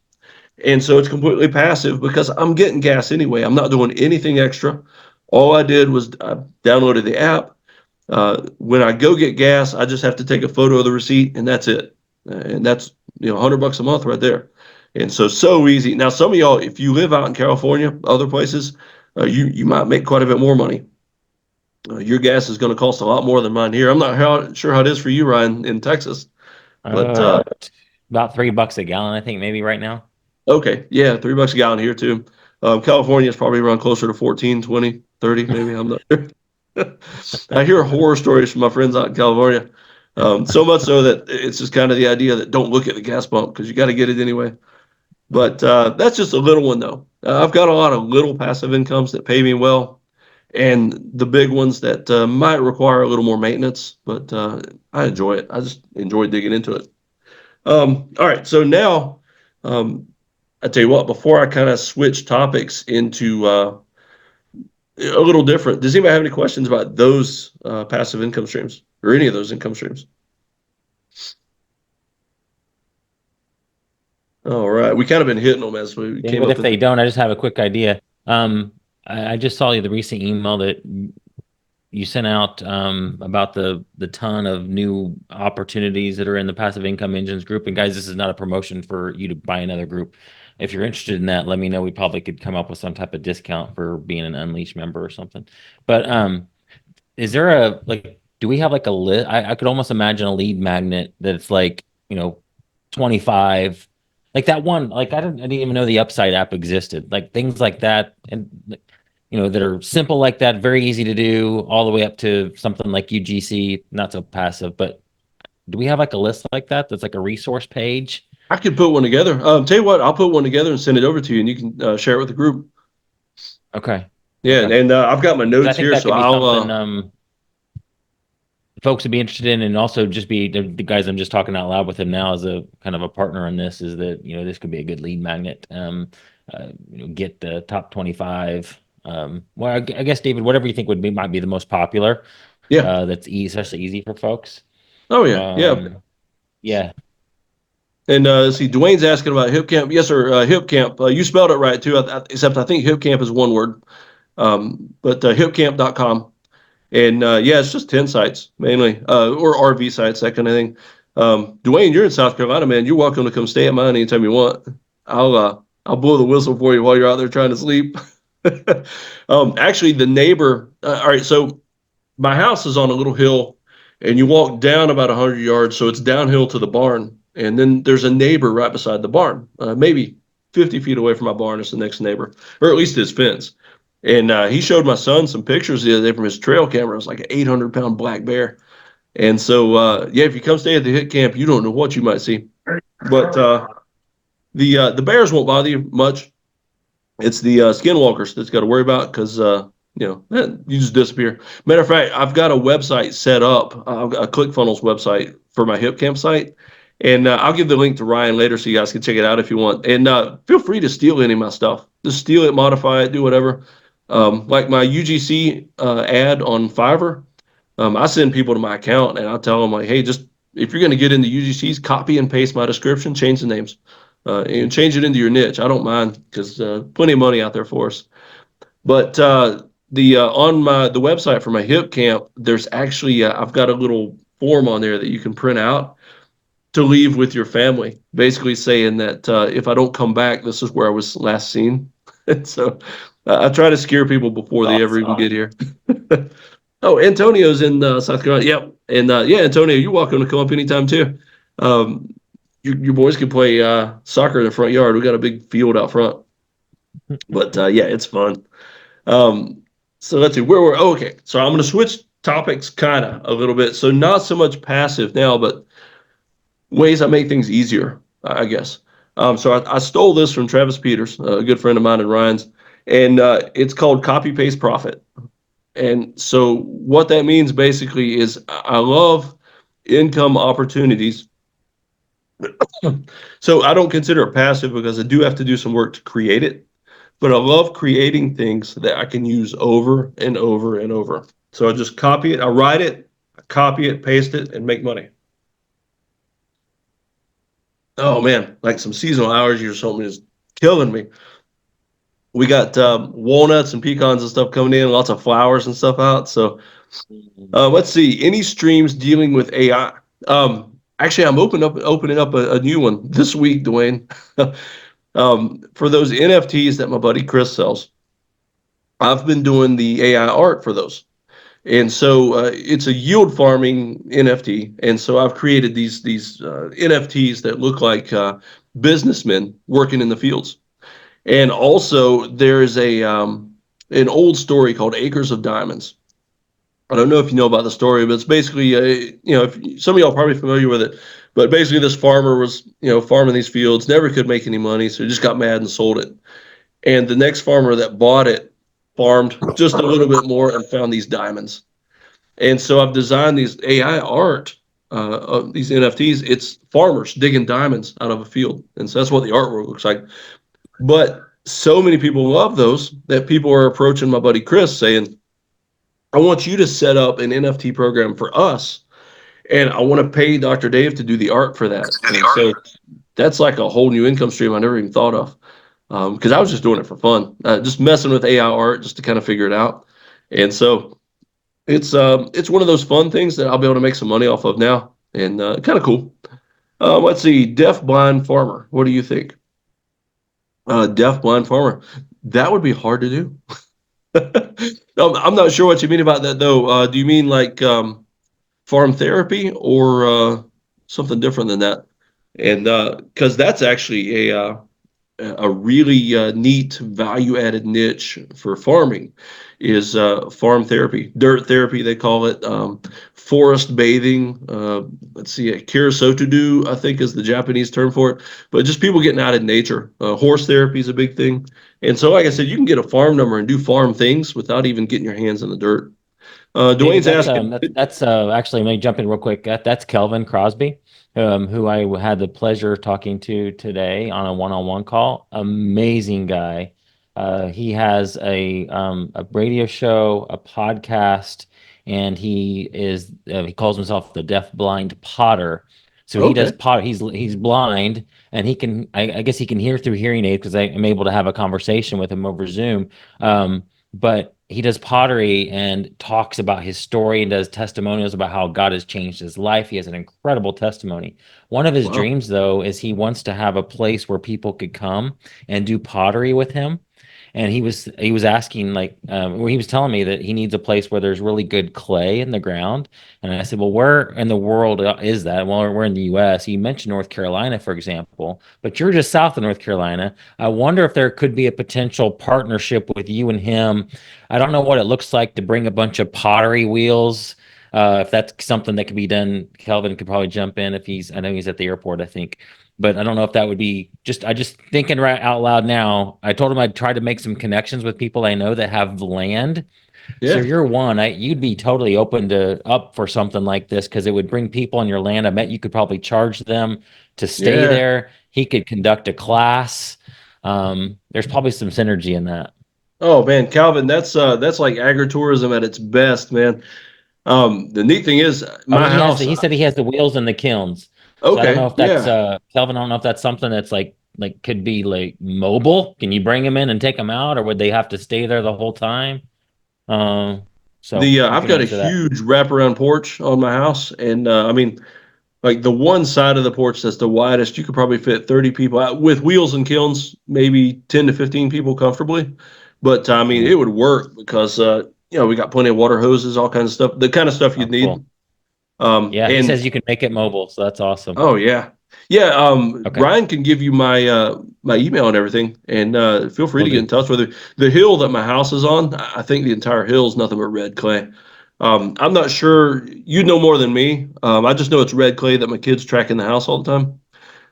Speaker 1: And so it's completely passive because I'm getting gas anyway. I'm not doing anything extra. All I did was I downloaded the app. When I go get gas, I just have to take a photo of the receipt, and that's it. And that's $100 a month right there. And so easy. Now, some of y'all, if you live out in California, other places, you might make quite a bit more money. Your gas is going to cost a lot more than mine here. I'm not sure how it is for you, Ryan, in Texas, but
Speaker 2: about $3 a gallon, I think, maybe right now.
Speaker 1: Okay, yeah, $3 a gallon here too. California is probably around closer to 14, 20, 30, maybe. I'm not sure. I hear horror stories from my friends out in California. So much so that it's just kind of the idea that don't look at the gas pump because you got to get it anyway. But that's just a little one, though. I've got a lot of little passive incomes that pay me well, and the big ones that might require a little more maintenance, but I enjoy it. I just enjoy digging into it. All right, so now I tell you what, before I kind of switch topics into a little different, does anybody have any questions about those passive income streams or any of those income streams? All right, we kind of been hitting them as we came
Speaker 2: but
Speaker 1: up.
Speaker 2: If they don't, I just have a quick idea. I just saw the recent email that you sent out about the ton of new opportunities that are in the passive income engines group. And guys, this is not a promotion for you to buy another group. If you're interested in that, let me know. We probably could come up with some type of discount for being an Unleashed member or something. But is there do we have like a list? I could almost imagine a lead magnet that's like, 25, like that one, like I didn't even know the Upside app existed, like things like that. And that are simple like that, very easy to do, all the way up to something like UGC, not so passive. But do we have like a list like that that's like a resource page?
Speaker 1: I could put one together. Tell you what, I'll put one together and send it over to you, and you can share it with the group.
Speaker 2: Okay.
Speaker 1: Yeah,
Speaker 2: okay.
Speaker 1: And I've got my notes here, so
Speaker 2: I'll. Folks would be interested in, and also just be the guys I'm just talking out loud with him now as a kind of a partner on this, is that this could be a good lead magnet. Get the top 25. Well, I guess David, whatever you think might be the most popular.
Speaker 1: Yeah.
Speaker 2: That's especially easy for folks.
Speaker 1: Oh yeah,
Speaker 2: yeah.
Speaker 1: And see, Dwayne's asking about Hipcamp. Yes, sir. Hipcamp. You spelled it right too, except I think Hipcamp is one word. But hipcamp.com. And yeah, it's just tent sites mainly, or RV sites, that kind of thing. Dwayne, you're in South Carolina, man. You're welcome to come stay at mine anytime you want. I'll blow the whistle for you while you're out there trying to sleep. Actually, the neighbor. All right, so my house is on a little hill, and you walk down about 100 yards, so it's downhill to the barn, and then there's a neighbor right beside the barn, maybe 50 feet away from my barn is the next neighbor, or at least his fence. And he showed my son some pictures the other day from his trail camera. It was like an 800-pound black bear. And so, yeah, if you come stay at the hit camp, you don't know what you might see. But the bears won't bother you much. It's the skinwalkers that's got to worry about because you just disappear. Matter of fact, I've got a website set up, a ClickFunnels website for my Hipcamp site, and I'll give the link to Ryan later so you guys can check it out if you want. And feel free to steal any of my stuff. Just steal it, modify it, do whatever. Like my UGC ad on Fiverr, I send people to my account and I tell them like, hey, just if you're going to get into UGCs, copy and paste my description, change the names, and change it into your niche. I don't mind because plenty of money out there for us. But the on the website for my hip camp, there's actually I've got a little form on there that you can print out to leave with your family, basically saying that if I don't come back, this is where I was last seen. And so I try to scare people before they ever even get here. Oh, Antonio's in South Carolina. Yep. And yeah, Antonio, you're welcome to come up anytime too. Your boys can play soccer in the front yard. We got a big field out front. But yeah, it's fun. So let's see where we're. Oh, okay. So I'm going to switch topics kind of a little bit. So not so much passive now, but ways I make things easier, I guess. So I stole this from Travis Peters, a good friend of mine and Ryan's, and it's called Copy Paste Profit. And so what that means basically is I love income opportunities. So I don't consider it passive because I do have to do some work to create it, but I love creating things that I can use over and over and over. So I just copy it, I write it, I copy it, paste it, and make money. Oh man, like some seasonal allergy or something is killing me. We got walnuts and pecans and stuff coming in, lots of flowers and stuff out. So let's see, any streams dealing with AI? Actually, I'm opening up a new one this week, Dwayne. For those NFTs that my buddy Chris sells, I've been doing the AI art for those. And so it's a yield farming NFT. And so I've created these NFTs that look like businessmen working in the fields. And also there's an old story called Acres of Diamonds. I don't know if you know about the story, but it's basically, if some of y'all are probably familiar with it, but basically this farmer was, farming these fields, never could make any money, so he just got mad and sold it. And the next farmer that bought it farmed just a little bit more and found these diamonds. And so I've designed these AI art of these NFTs. It's farmers digging diamonds out of a field. And so that's what the artwork looks like. But so many people love those that people are approaching my buddy Chris saying, I want you to set up an NFT program for us, and I want to pay Dr. Dave to do the art for that. And so that's like a whole new income stream I never even thought of, because I was just doing it for fun, just messing with AI art just to kind of figure it out. And so it's one of those fun things that I'll be able to make some money off of now, and kind of cool. Let's see, deaf blind farmer. What do you think? Deaf blind farmer. That would be hard to do. I'm not sure what you mean about that, though. Do you mean like farm therapy or something different than that? And because that's actually a really neat value-added niche for farming is farm therapy, dirt therapy they call it, forest bathing. Let's see, kirasotudu I think is the Japanese term for it, but just people getting out in nature. Horse therapy is a big thing. And so, like I said, you can get a farm number and do farm things without even getting your hands in the dirt. Dwayne's asking.
Speaker 2: That's actually, let me jump in real quick. That's Kelvin Crosby, who I had the pleasure of talking to today on a one-on-one call. Amazing guy. He has a radio show, a podcast, and he calls himself the deaf blind potter. So he does pot. He's blind, and he can. I guess he can hear through hearing aids because I'm able to have a conversation with him over Zoom. but he does pottery and talks about his story and does testimonials about how God has changed his life. He has an incredible testimony. One of his
Speaker 1: Wow.
Speaker 2: dreams, though, is he wants to have a place where people could come and do pottery with him. And he was asking like well, he was telling me that he needs a place where there's really good clay in the ground. And I said, well, where in the world is that? Well, we're in the U.S. He mentioned North Carolina, for example, but you're just south of North Carolina. I wonder if there could be a potential partnership with you and him. I don't know what it looks like to bring a bunch of pottery wheels. If that's something that could be done, Kelvin could probably jump in if I know he's at the airport, I think. But I don't know if that would be I just thinking right out loud now. I told him I'd try to make some connections with people I know that have land. So
Speaker 1: Yeah.
Speaker 2: you're one, you'd be totally up for something like this because it would bring people on your land. I bet you could probably charge them to stay
Speaker 1: Yeah.
Speaker 2: there. He could conduct a class. There's probably some synergy in that.
Speaker 1: Oh man, Calvin, that's like agritourism at its best, man. The neat thing is
Speaker 2: Oh,
Speaker 1: my house.
Speaker 2: he said he has the wheels and the kilns. So I don't know
Speaker 1: Okay,
Speaker 2: if that's
Speaker 1: yeah.
Speaker 2: Kelvin, I don't know if that's something that's like could be like mobile. Can you bring them in and take them out, or would they have to stay there the whole time? Um, so
Speaker 1: The
Speaker 2: you
Speaker 1: I've
Speaker 2: can
Speaker 1: got a
Speaker 2: answer that.
Speaker 1: huge wraparound porch on my house, and I mean, like the one side of the porch that's the widest, you could probably fit 30 people out with wheels and kilns, maybe 10 to 15 people comfortably. But I mean,
Speaker 2: Yeah.
Speaker 1: it would work because we got plenty of water hoses, all kinds of stuff, the kind of stuff
Speaker 2: Oh,
Speaker 1: you'd need.
Speaker 2: cool. Yeah, he
Speaker 1: And
Speaker 2: says you can make it mobile, so that's awesome.
Speaker 1: oh yeah, yeah.
Speaker 2: Okay,
Speaker 1: Ryan can give you my email and everything, and feel free
Speaker 2: will
Speaker 1: to get
Speaker 2: do.
Speaker 1: in touch with it. The hill that my house is on, I think the entire hill is nothing but red clay. I'm not sure. You know more than me. I just know it's red clay that my kids track in the house all the time.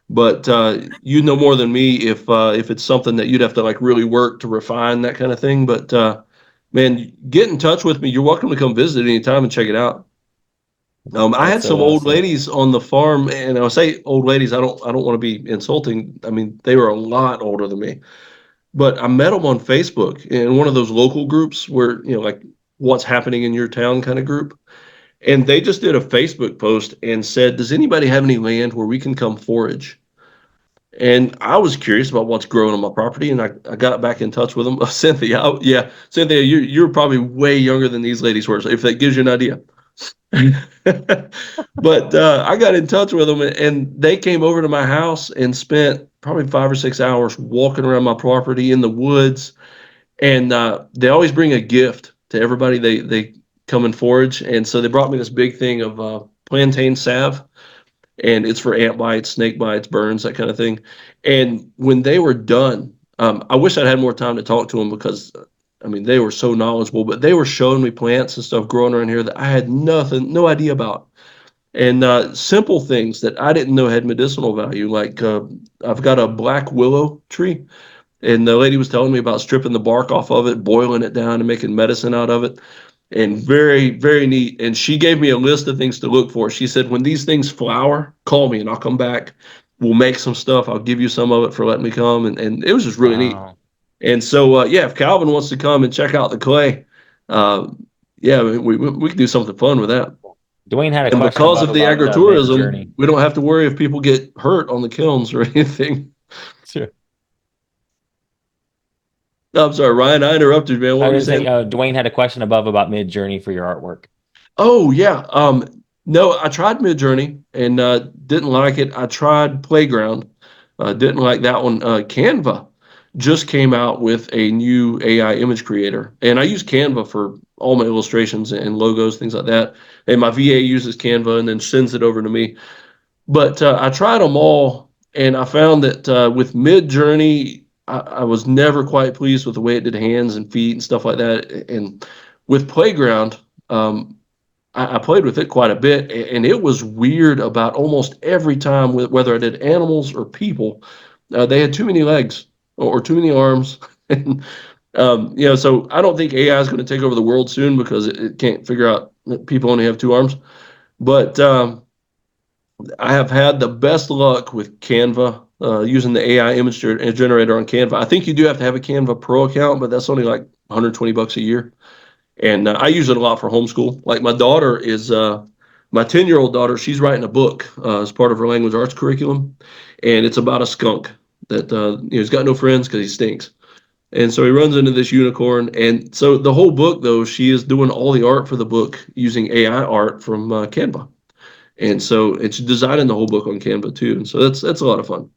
Speaker 1: But you know more than me if it's something that you'd have to like really work to refine that kind of thing. But man, get in touch with me. You're welcome to come visit anytime and check it out. I
Speaker 2: That's
Speaker 1: had
Speaker 2: so
Speaker 1: some old
Speaker 2: awesome.
Speaker 1: ladies on the farm, and I say old ladies. I don't want to be insulting. I mean, they were a lot older than me, but I met them on Facebook in one of those local groups where like what's happening in your town kind of group. And they just did a Facebook post and said, "Does anybody have any land where we can come forage?" And I was curious about what's growing on my property, and I got back in touch with them. Cynthia, yeah, Cynthia, you're probably way younger than these ladies were, so if that gives you an idea. But I got in touch with them, and they came over to my house and spent probably 5 or 6 hours walking around my property in the woods. And they always bring a gift to everybody they come and forage. And so they brought me this big thing of plantain salve, and it's for ant bites, snake bites, burns, that kind of thing. And when they were done, I wish I'd had more time to talk to them because, I mean, they were so knowledgeable. But they were showing me plants and stuff growing around here that I had no idea about, and simple things that I didn't know had medicinal value. Like I've got a black willow tree, and the lady was telling me about stripping the bark off of it, boiling it down, and making medicine out of it. And very, very neat. And she gave me a list of things to look for. She said, when these things flower, call me and I'll come back. We'll make some stuff. I'll give you some of it for letting me come. And it was just really neat.
Speaker 2: Wow.
Speaker 1: And so, yeah, if Calvin wants to come and check out the clay, uh, yeah, we can do something fun with that.
Speaker 2: Dwayne had a
Speaker 1: And
Speaker 2: question
Speaker 1: because
Speaker 2: above
Speaker 1: of the
Speaker 2: about Mid
Speaker 1: agritourism,
Speaker 2: Journey.
Speaker 1: we don't have to worry if people get hurt on the kilns or anything.
Speaker 2: Sure.
Speaker 1: I'm sorry, Ryan, I interrupted you, man. What
Speaker 2: I
Speaker 1: were you
Speaker 2: was saying,
Speaker 1: saying?
Speaker 2: Dwayne had a question above about Mid Journey for your artwork.
Speaker 1: Oh yeah. No, I tried Midjourney and didn't like it. I tried Playground, didn't like that one. Canva just came out with a new AI image creator, and I use Canva for all my illustrations and logos, things like that. And my VA uses Canva and then sends it over to me. But I tried them all, and I found that with Midjourney, I was never quite pleased with the way it did hands and feet and stuff like that. And with Playground, I played with it quite a bit, and it was weird about almost every time, whether I did animals or people, they had too many legs or too many arms. And, so I don't think AI is going to take over the world soon because it can't figure out that people only have two arms. But I have had the best luck with Canva using the AI image generator on Canva. I think you do have to have a Canva Pro account, but that's only like $120 a year. And I use it a lot for homeschool. Like my daughter is my 10-year-old daughter. She's writing a book as part of her language arts curriculum, and it's about a skunk that he's got no friends because he stinks. And so he runs into this unicorn. And so the whole book, though, she is doing all the art for the book using AI art from Canva. And so it's designing the whole book on Canva too. And so that's a lot of fun.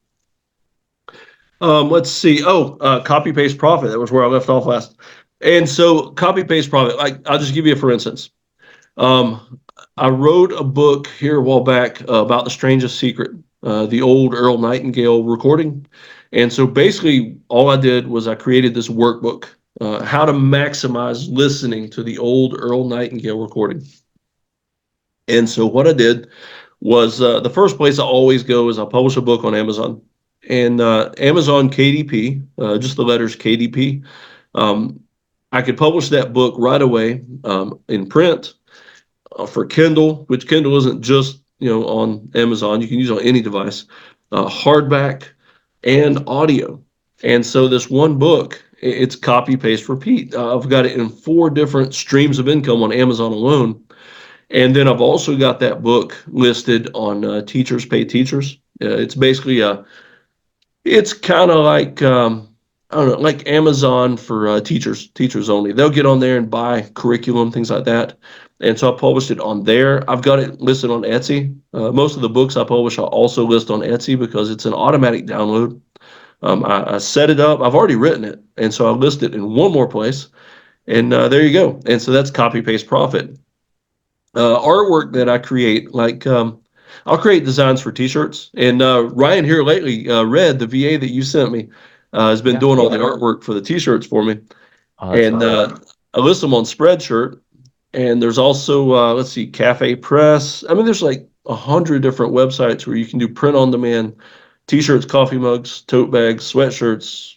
Speaker 1: Let's see. Copy paste profit. That was where I left off last. And so copy paste profit. Like I'll just give you a for instance. I wrote a book here a while back about the strangest secret, the old Earl Nightingale recording. And so basically, all I did was I created this workbook, how to maximize listening to the old Earl Nightingale recording. And so what I did was the first place I always go is I publish a book on Amazon. And Amazon KDP, just the letters KDP, I could publish that book right away in print for Kindle, which Kindle isn't just on Amazon. You can use it on any device, hardback and audio. And so this one book, it's copy, paste, repeat. I've got it in 4 different streams of income on Amazon alone. And then I've also got that book listed on Teachers Pay Teachers. It's basically it's kind of like I don't know, like Amazon for teachers only. They'll get on there and buy curriculum, things like that. And so I published it on there. I've got it listed on Etsy. Most of the books I publish I also list on Etsy because it's an automatic download. I set it up. I've already written it, and so I list it in one more place. And there you go. And so that's copy paste profit. Artwork that I create, like I'll create designs for T-shirts. And Ryan here lately, Red, the VA that you sent me, has been doing all the artwork for the T-shirts for me. And I list them on Spreadshirt. And there's also, let's see, Cafe Press. I mean, there's like 100 different websites where you can do print on demand, T-shirts, coffee mugs, tote bags, sweatshirts,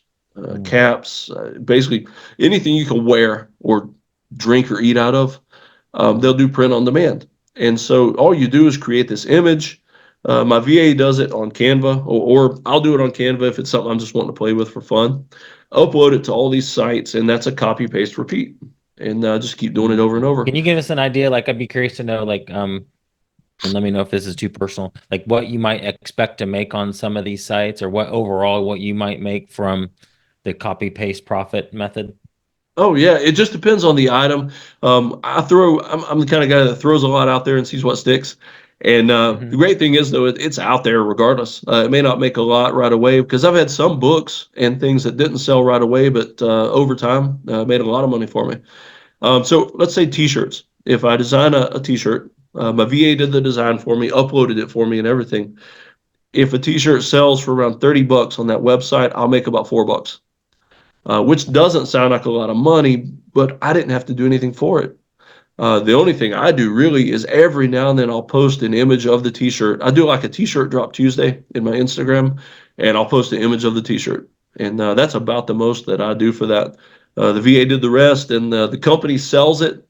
Speaker 1: caps, basically anything you can wear or drink or eat out of. They'll do print on demand. And so all you do is create this image. My VA does it on Canva, or I'll do it on Canva if it's something I'm just wanting to play with for fun. Upload it to all these sites, and that's a copy, paste, repeat. And just keep doing it over and over.
Speaker 2: Can you give us an idea? Like, I'd be curious to know, like, and let me know if this is too personal, like what you might expect to make on some of these sites, or what you might make from the copy paste profit method.
Speaker 1: Oh yeah, it just depends on the item. I'm the kind of guy that throws a lot out there and sees what sticks. And the great thing is though, it's out there regardless. It may not make a lot right away because I've had some books and things that didn't sell right away, but over time made a lot of money for me. So let's say T-shirts. If I design a T-shirt, my VA did the design for me, uploaded it for me and everything. If a T-shirt sells for around $30 on that website, I'll make about $4. Which doesn't sound like a lot of money, but I didn't have to do anything for it. The only thing I do really is every now and then I'll post an image of the T-shirt. I do like a T-shirt drop Tuesday in my Instagram, and I'll post an image of the T-shirt. And that's about the most that I do for that. The VA did the rest, and the company sells it.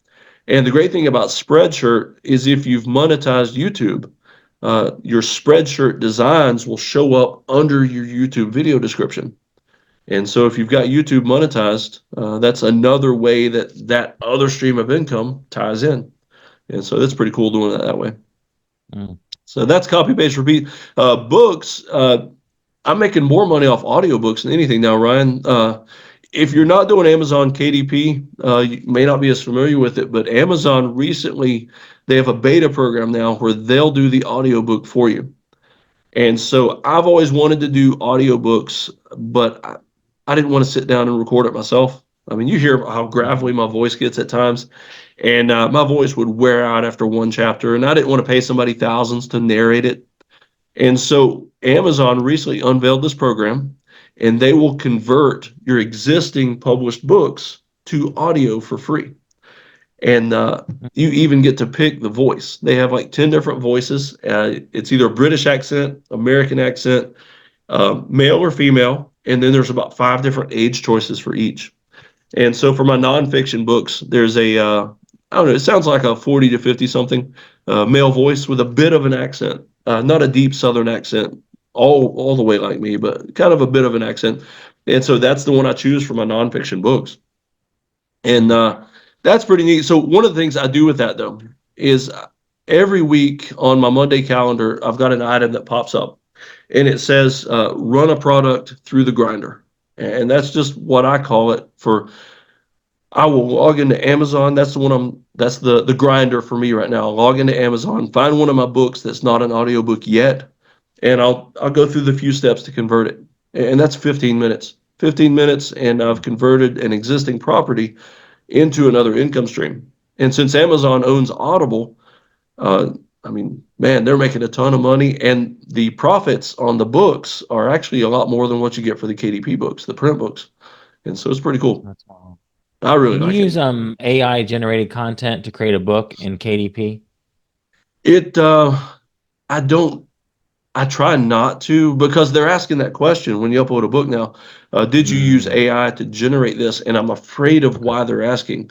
Speaker 1: And the great thing about Spreadshirt is if you've monetized YouTube, your Spreadshirt designs will show up under your YouTube video description. And so if you've got YouTube monetized, that's another way that other stream of income ties in. And so that's pretty cool doing it that way. So that's copy, paste, repeat. Books, I'm making more money off audiobooks than anything now, Ryan. If you're not doing Amazon KDP, you may not be as familiar with it, but Amazon recently, they have a beta program now where they'll do the audiobook for you. And so I've always wanted to do audiobooks, but I didn't want to sit down and record it myself. I mean, you hear how gravelly my voice gets at times, and my voice would wear out after one chapter, and I didn't want to pay somebody thousands to narrate it. And so Amazon recently unveiled this program, and they will convert your existing published books to audio for free. And you even get to pick the voice. They have like 10 different voices. It's either a British accent, American accent, male or female. And then there's about 5 different age choices for each. And so for my nonfiction books, there's I don't know, it sounds like a 40 to 50 something male voice with a bit of an accent, not a deep Southern accent, all the way like me, but kind of a bit of an accent. And so that's the one I choose for my nonfiction books. And that's pretty neat. So one of the things I do with that though is every week on my Monday calendar, I've got an item that pops up. And it says, run a product through the grinder.
Speaker 3: And that's just what I call it for. I will log into Amazon. That's the one that's the grinder for me right now. I'll log into Amazon, find one of my books that's not an audiobook yet, and I'll go through the few steps to convert it. And that's 15 minutes. 15 minutes, and I've converted an existing property into another income stream. And since Amazon owns Audible, uh, I mean, man, they're making a ton of money, and the profits on the books are actually a lot more than what you get for the KDP books, the print books. And so it's pretty cool.
Speaker 2: That's all.
Speaker 3: I really
Speaker 2: Can you
Speaker 3: like it.
Speaker 2: use AI generated content to create a book in KDP?
Speaker 3: It I don't I try not to, because they're asking that question when you upload a book now. Did you use
Speaker 2: Mm,
Speaker 3: AI to generate this? And I'm afraid of
Speaker 2: okay.
Speaker 3: why they're asking.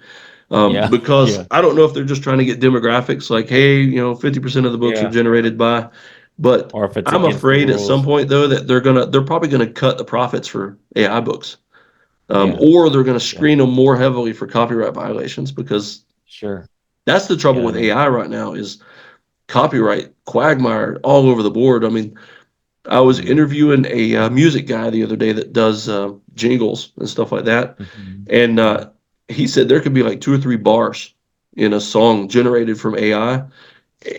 Speaker 2: Yeah.
Speaker 3: Because
Speaker 2: Yeah.
Speaker 3: I don't know if they're just trying to get demographics like, hey, 50% of the books are
Speaker 2: Yeah.
Speaker 3: generated by, but
Speaker 2: Or if it's
Speaker 3: I'm
Speaker 2: against the
Speaker 3: afraid at some
Speaker 2: rules.
Speaker 3: point though that they're probably gonna cut the profits for AI books,
Speaker 2: Yeah.
Speaker 3: or they're gonna
Speaker 2: Yeah.
Speaker 3: screen them more heavily for copyright violations, because
Speaker 2: Sure.
Speaker 3: that's the trouble
Speaker 2: Yeah.
Speaker 3: with AI right now is copyright quagmire all over the board. I mean, I was
Speaker 2: Mm,
Speaker 3: interviewing a music guy the other day that does jingles and stuff like that,
Speaker 2: mhm,
Speaker 3: and
Speaker 2: mhm.
Speaker 3: he said there could be like 2 or 3 bars in a song generated from AI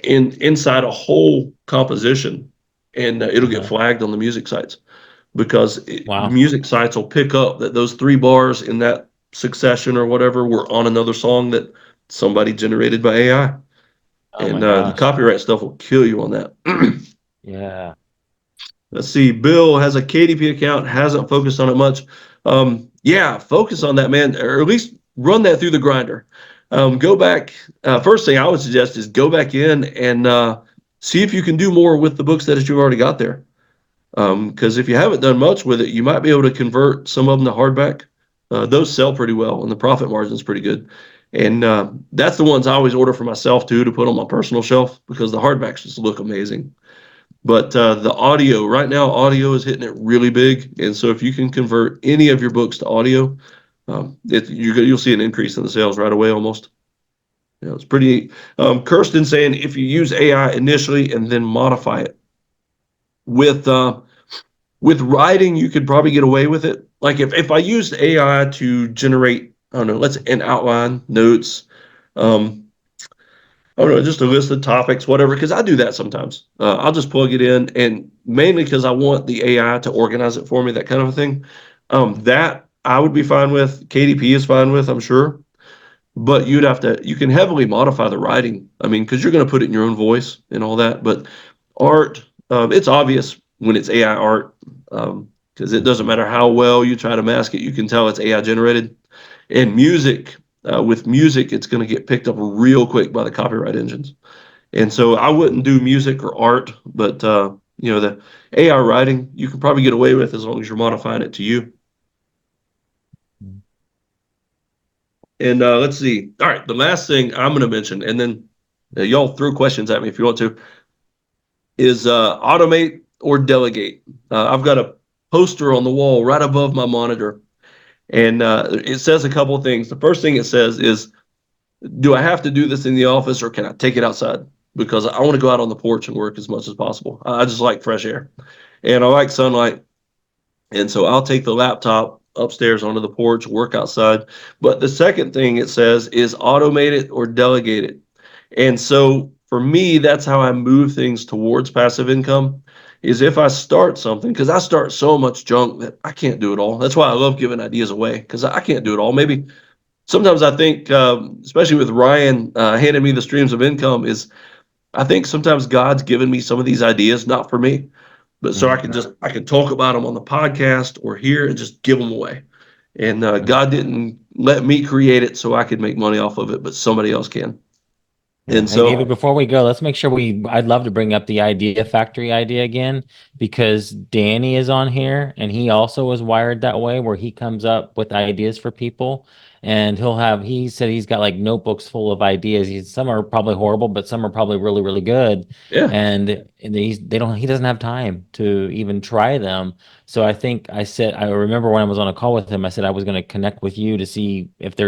Speaker 3: inside a whole composition, and it'll get
Speaker 2: Uh-huh.
Speaker 3: flagged on the music sites because
Speaker 2: Wow.
Speaker 3: music sites will pick up that those 3 bars in that succession or whatever were on another song that somebody generated by AI,
Speaker 2: Oh
Speaker 3: and
Speaker 2: my
Speaker 3: the
Speaker 2: gosh.
Speaker 3: copyright stuff will kill you on that.
Speaker 2: Yeah.
Speaker 3: Let's see. Bill has a KDP account, hasn't focused on it much. Yeah, focus on that, man, or at least run that through the grinder. Go back. First thing I would suggest is go back in and see if you can do more with the books that you've already got there. Because if you haven't done much with it, you might be able to convert some of them to hardback. Those sell pretty well, and the profit margin is pretty good. And that's the ones I always order for myself too, to put on my personal shelf, because the hardbacks just look amazing. But the audio right now, audio is hitting it really big, and so if you can convert any of your books to audio, you'll see an increase in the sales right away almost. It's pretty. Kirsten saying if you use AI initially and then modify it with writing, you could probably get away with it. Like if I used AI to generate, I don't know, let's an outline, notes, um, I don't know, just a list of topics, whatever, because I do that sometimes. I'll just plug it in, and mainly because I want the AI to organize it for me, that kind of a thing. That I would be fine with. KDP is fine with, I'm sure. But you can heavily modify the writing. I mean, because you're going to put it in your own voice and all that. But art, it's obvious when it's AI art, because it doesn't
Speaker 2: Mhm.
Speaker 3: matter how well you try to mask it, you can tell it's AI generated. And music, with music, it's going to get picked up real quick by the copyright engines. And so I wouldn't do music or art, but the AI writing you can probably get away with as long as you're modifying it to you. And let's see. All right, the last thing I'm going to mention, and then y'all throw questions at me if you want to, is automate or delegate. I've got a poster on the wall right above my monitor, and it says a couple of things. The first thing it says is, do I have to do this in the office, or can I take it outside? Because I want to go out on the porch and work as much as possible. I just like fresh air, and I like sunlight. And so I'll take the laptop upstairs onto the porch, work outside. But the second thing it says is automate it or delegate it. And so for me, that's how I move things towards passive income, is if I start something, because I start so much junk that I can't do it all. That's why I love giving ideas away, because I can't do it all. Maybe sometimes I think, especially with Ryan handing me the streams of income, is I think sometimes God's given me some of these ideas, not for me, but so
Speaker 2: Mhm.
Speaker 3: I can talk about them on the podcast or here and just give them away. And God didn't let me create it so I could make money off of it, but somebody else can.
Speaker 2: Yeah.
Speaker 3: And
Speaker 2: Hey, David,
Speaker 3: so,
Speaker 2: before we go, let's make sure I'd love to bring up the Idea Factory idea again because Danny is on here and he also was wired that way where he comes up with ideas for people and he said he's got like notebooks full of ideas. Some are probably horrible, but some are probably really, really good.
Speaker 3: yeah.
Speaker 2: And he doesn't have time to even try them. So I remember when I was on a call with him, I said I was going to connect with you to see if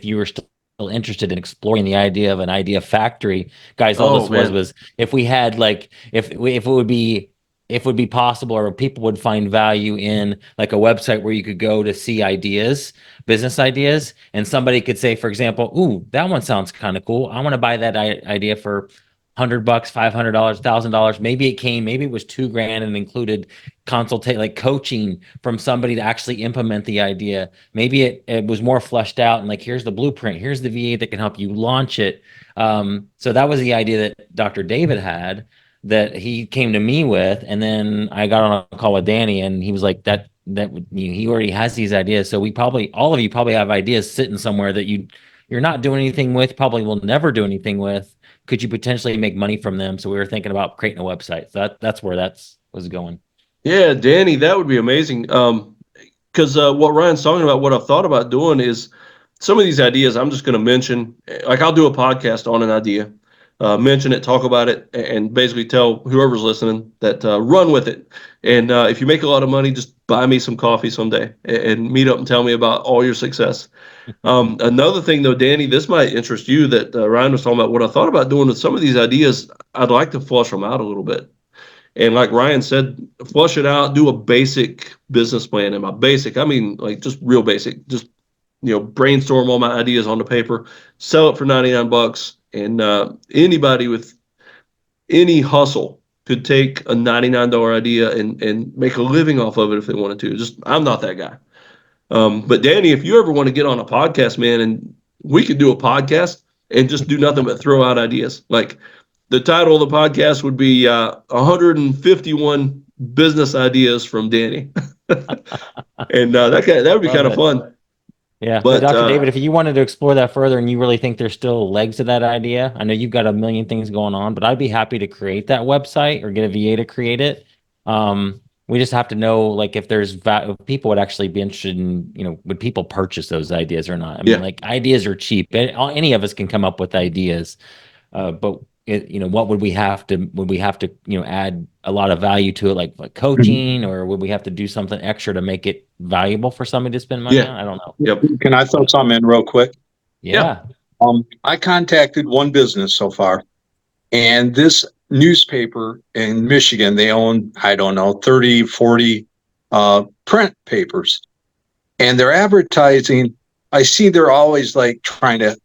Speaker 2: you were still interested in exploring the idea of an idea factory. Guys, all
Speaker 3: Oh
Speaker 2: this
Speaker 3: man.
Speaker 2: was if we had like if it would be if it would be possible or people would find value in like a website where you could go to see ideas, business ideas, and somebody could say, for example, ooh, that one sounds kind of cool. I want to buy that idea for $100, $500, $1,000. Maybe it was $2,000 and included consultate, like coaching from somebody to actually implement the idea. Maybe it was more fleshed out and like, here's the blueprint, here's the VA that can help you launch it. So that was the idea that Dr. David had, that he came to me with, and then I got on a call with Danny, and he was like, that he already has these ideas. So all of you probably have ideas sitting somewhere that you're not doing anything with, probably will never do anything with. Could you potentially make money from them? So we were thinking about creating a website. So that's where was going.
Speaker 3: Yeah, Danny, that would be amazing. Because what Ryan's talking about, what I've thought about doing is some of these ideas I'm just going to mention. Like I'll do a podcast on an idea, mention it, talk about it, and basically tell whoever's listening that run with it. And if you make a lot of money, just buy me some coffee someday and meet up and tell me about all your success. Another thing, though, Danny, this might interest you that Ryan was talking about. What I thought about doing with some of these ideas, I'd like to flush them out a little bit. And like Ryan said, flush it out, do a basic business plan. And by basic, I mean like just real basic. Just brainstorm all my ideas on the paper, sell it for $99, and anybody with any hustle could take a $99 idea and make a living off of it if they wanted to. Just I'm not that guy. But Danny, if you ever want to get on a podcast, man, and we could do a podcast and just do nothing but throw out ideas. Like the title of the podcast would be 151 business ideas from Danny. And that would be kind of fun.
Speaker 2: Yeah, but Dr. David, if you wanted to explore that further and you really think there's still legs to that idea, I know you've got a million things going on, but I'd be happy to create that website or get a VA to create it. We just have to know, like, if if people would actually be interested in, would people purchase those ideas or not? I mean, like, ideas are cheap. Any of us can come up with ideas, but what would we have to, add a lot of value to it, like coaching, or would we have to do something extra to make it valuable for somebody to spend money on? I don't know.
Speaker 4: Yep. Can I throw something in real quick?
Speaker 2: Yeah.
Speaker 4: I contacted one business so far, and this newspaper in Michigan, they own, I don't know, 30, 40 print papers, and they're advertising. I see they're always like trying to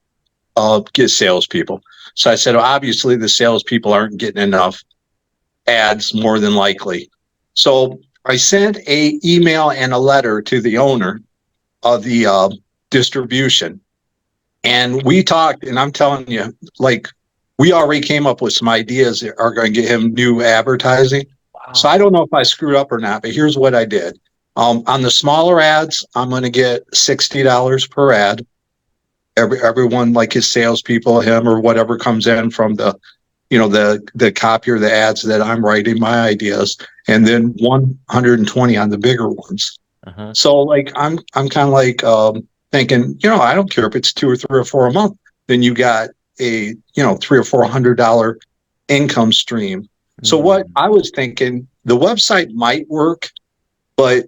Speaker 4: get salespeople. So I said, well, obviously the salespeople aren't getting enough ads, more than likely. So I sent a email and a letter to the owner of the distribution, and we talked. And I'm telling you, like, we already came up with some ideas that are going to get him new advertising. Wow. So I don't know if I screwed up or not, but here's what I did. On the smaller ads, I'm going to get $60 per ad. Everyone, like his salespeople, him or whatever comes in from the copy or the ads that I'm writing, my ideas, and then 120 on the bigger ones. Uh-huh. So like I'm kind of like thinking, I don't care if it's $2 or $3 or $4 a month. Then you got a $300 or $400 income stream. Mm-hmm. So what I was thinking, the website might work, but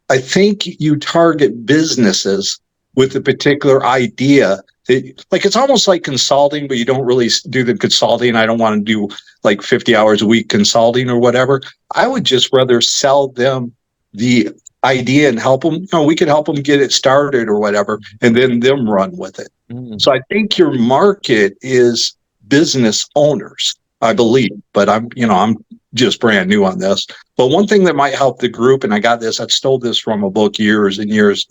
Speaker 4: I think you target businesses with a particular idea that, like, it's almost like consulting, but you don't really do the consulting. I don't want to do like 50 hours a week consulting or whatever. I would just rather sell them the idea and help them. We could help them get it started or whatever, and then them run with it. Mm. So I think your market is business owners, I believe, but I'm just brand new on this. But one thing that might help the group, and I stole this from a book years and years,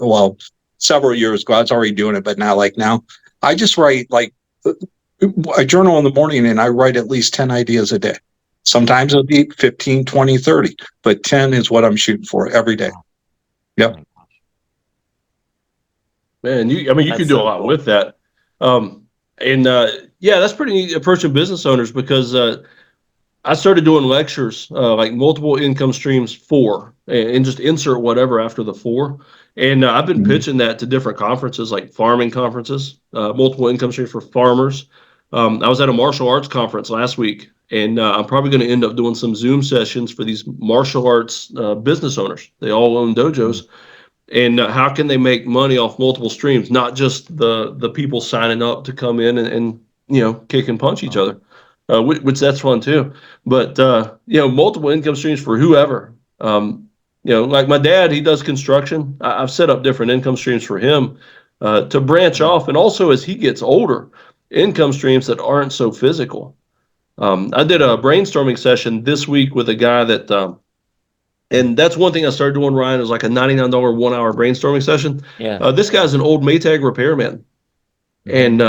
Speaker 4: several years ago. I was already doing it, but not like now. I just write like a journal in the morning, and I write at least 10 ideas a day. Sometimes it'll be 15, 20, 30, but 10 is what I'm shooting for every day. Yep.
Speaker 3: Man, you can do a lot with that. That's pretty neat approaching business owners, because I started doing lectures, like multiple income streams 4, and just insert whatever after the 4. And I've been pitching that to different conferences, like farming conferences, multiple income streams for farmers. I was at a martial arts conference last week, and I'm probably going to end up doing some Zoom sessions for these martial arts business owners. They all own dojos. And how can they make money off multiple streams, not just the people signing up to come in and kick and punch each other. which that's fun too. But multiple income streams for whoever. Like my dad, he does construction. I've set up different income streams for him to branch off, and also as he gets older, income streams that aren't so physical. I did a brainstorming session this week with a guy that, and that's one thing I started doing, Ryan, is like a $99 1-hour brainstorming session.
Speaker 2: Yeah.
Speaker 3: This guy's an old Maytag repairman, and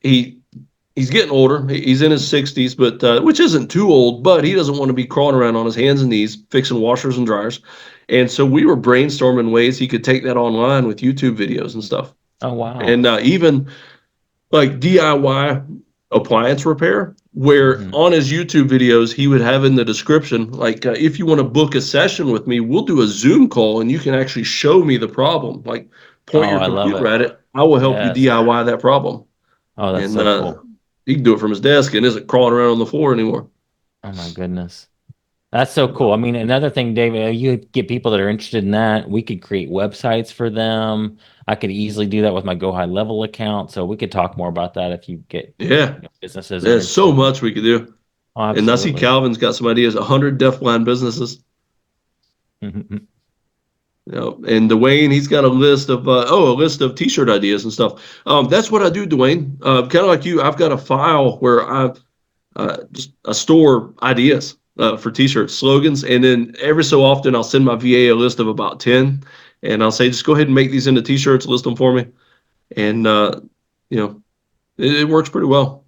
Speaker 3: he's getting older. He's in his 60s, but which isn't too old, but he doesn't want to be crawling around on his hands and knees fixing washers and dryers. And so we were brainstorming ways he could take that online with YouTube videos and stuff.
Speaker 2: Oh, wow.
Speaker 3: And even like DIY appliance repair, where on his YouTube videos, he would have in the description, like, if you want to book a session with me, we'll do a Zoom call and you can actually show me the problem. Like, point your computer at it. I will help you DIY that problem.
Speaker 2: Oh, that's so cool.
Speaker 3: He can do it from his desk and isn't crawling around on the floor anymore.
Speaker 2: Oh, my goodness. That's so cool. I mean, another thing, David, you get people that are interested in that. We could create websites for them. I could easily do that with my Go High Level account. So we could talk more about that if you get businesses.
Speaker 3: There's so much we could do.
Speaker 2: Oh,
Speaker 3: and I see Calvin's got some ideas, 100 deafblind businesses. And Dwayne, he's got a list of T-shirt ideas and stuff. That's what I do, Dwayne. Kind of like you, I've got a file where I've just store ideas for T-shirts, slogans, and then every so often I'll send my VA a list of about 10, and I'll say, just go ahead and make these into T-shirts, list them for me, and it works pretty well.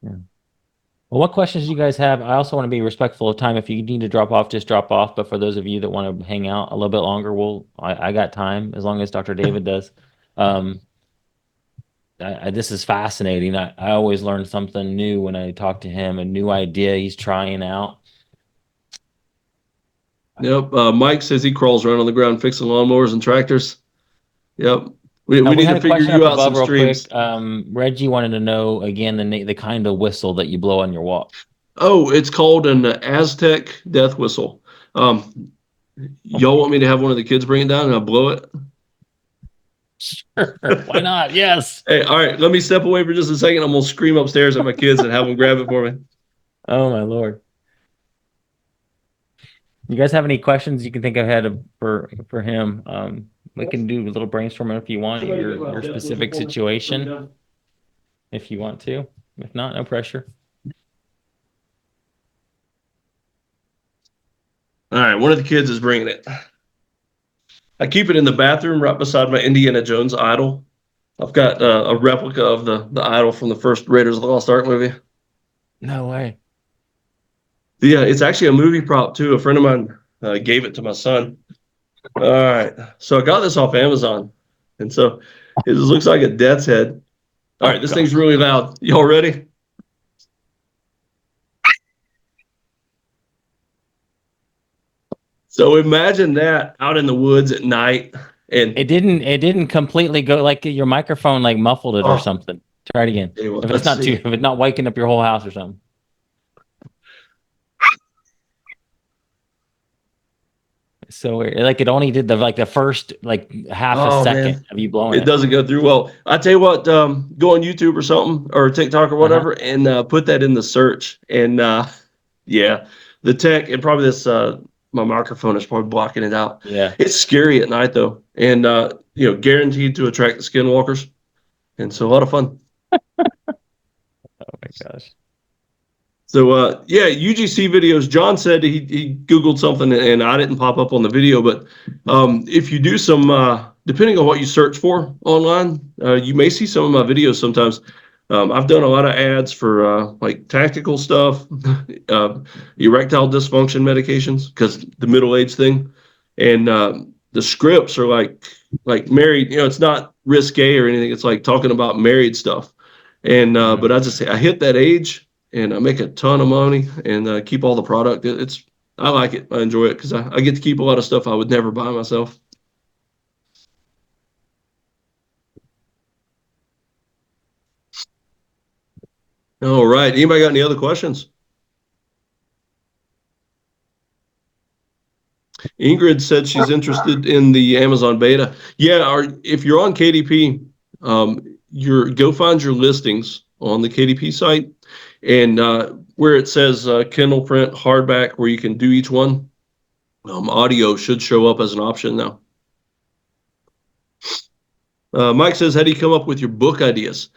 Speaker 2: Yeah. Well, what questions do you guys have? I also want to be respectful of time. If you need to drop off, just drop off. But for those of you that want to hang out a little bit longer, I got time as long as Dr. David does. This is fascinating. I always learn something new when I talk to him, a new idea he's trying out.
Speaker 3: Yep. Mike says he crawls around on the ground fixing lawnmowers and tractors. Yep. We need to figure you out some streams.
Speaker 2: Reggie wanted to know again the kind of whistle that you blow on your walk.
Speaker 3: Oh, it's called an Aztec death whistle. Y'all want me to have one of the kids bring it down and I'll blow it?
Speaker 2: Sure. Why not? Yes.
Speaker 3: Hey, all right. Let me step away for just a second. I'm gonna scream upstairs at my kids and have them grab it for me.
Speaker 2: Oh my Lord. You guys have any questions you can think ahead for him? We can do a little brainstorming if you want, your specific situation, if you want to. If not, no pressure.
Speaker 3: All right, one of the kids is bringing it. I keep it in the bathroom right beside my Indiana Jones idol. I've got a replica of the idol from the first Raiders of the Lost Ark movie.
Speaker 2: No way.
Speaker 3: Yeah, it's actually a movie prop too. A friend of mine gave it to my son. All right, so I got this off Amazon, and so it just looks like a death's head. All right, this thing's really loud. Y'all ready? So imagine that out in the woods at night, and
Speaker 2: it didn't completely go, like your microphone like muffled it or something. Try it again. If it's not waking up your whole house or something. So like it only did the first like half a second of you blowing it.
Speaker 3: It doesn't go through well. I tell you what, go on YouTube or something or TikTok or whatever, and put that in the search. And the tech and probably this my microphone is probably blocking it out.
Speaker 2: Yeah,
Speaker 3: it's scary at night though, and guaranteed to attract the skinwalkers, and so a lot of fun.
Speaker 2: Oh my gosh.
Speaker 3: So, UGC videos, John said he Googled something and I didn't pop up on the video, but if you do some, depending on what you search for online, you may see some of my videos sometimes. I've done a lot of ads for like tactical stuff, erectile dysfunction medications, because the middle age thing. And the scripts are like married, it's not risque or anything. It's like talking about married stuff. And but I hit that age, and I make a ton of money and keep all the product. I like it. I enjoy it because I get to keep a lot of stuff I would never buy myself. All right. Anybody got any other questions? Ingrid said she's interested in the Amazon beta. Yeah, if you're on KDP, go find your listings on the KDP site And where it says Kindle print, hardback, where you can do each one, audio should show up as an option now. Mike says, how do you come up with your book ideas?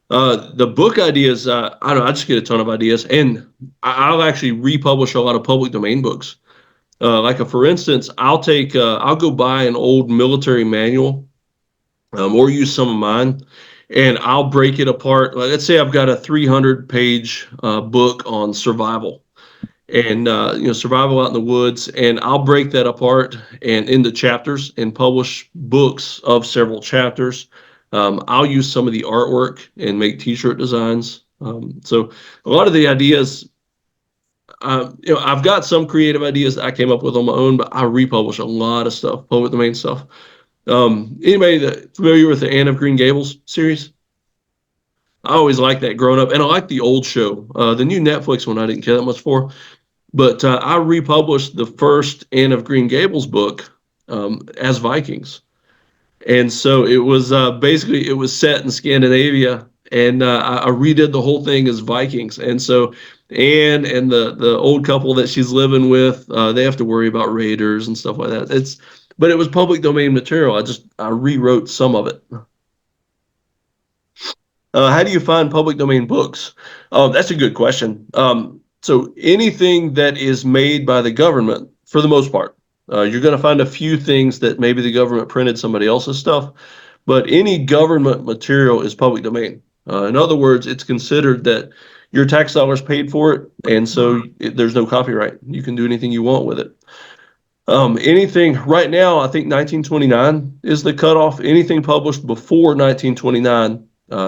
Speaker 3: The book ideas, I don't know, I just get a ton of ideas, and I'll actually republish a lot of public domain books. For instance, I'll go buy an old military manual, or use some of mine, and I'll break it apart. Let's say I've got a 300-page book on survival, and survival out in the woods, and I'll break that apart and into chapters and publish books of several chapters. I'll use some of the artwork and make t-shirt designs. So a lot of the ideas, I've got some creative ideas that I came up with on my own, but I republish a lot of stuff, public domain stuff. Anybody that familiar with the Anne of Green Gables series? I always liked that growing up, and I like the old show. The new Netflix one I didn't care that much for, but I republished the first Anne of Green Gables book as Vikings. And so it was basically, it was set in Scandinavia, and I redid the whole thing as Vikings. And so Anne and the old couple that she's living with, they have to worry about raiders and stuff like that. But it was public domain material. I rewrote some of it. How do you find public domain books? That's a good question. So anything that is made by the government, for the most part, you're going to find a few things that maybe the government printed somebody else's stuff, but any government material is public domain. In other words, it's considered that your tax dollars paid for it, and so there's no copyright. You can do anything you want with it. Anything right now, I think 1929 is the cutoff. Anything published before 1929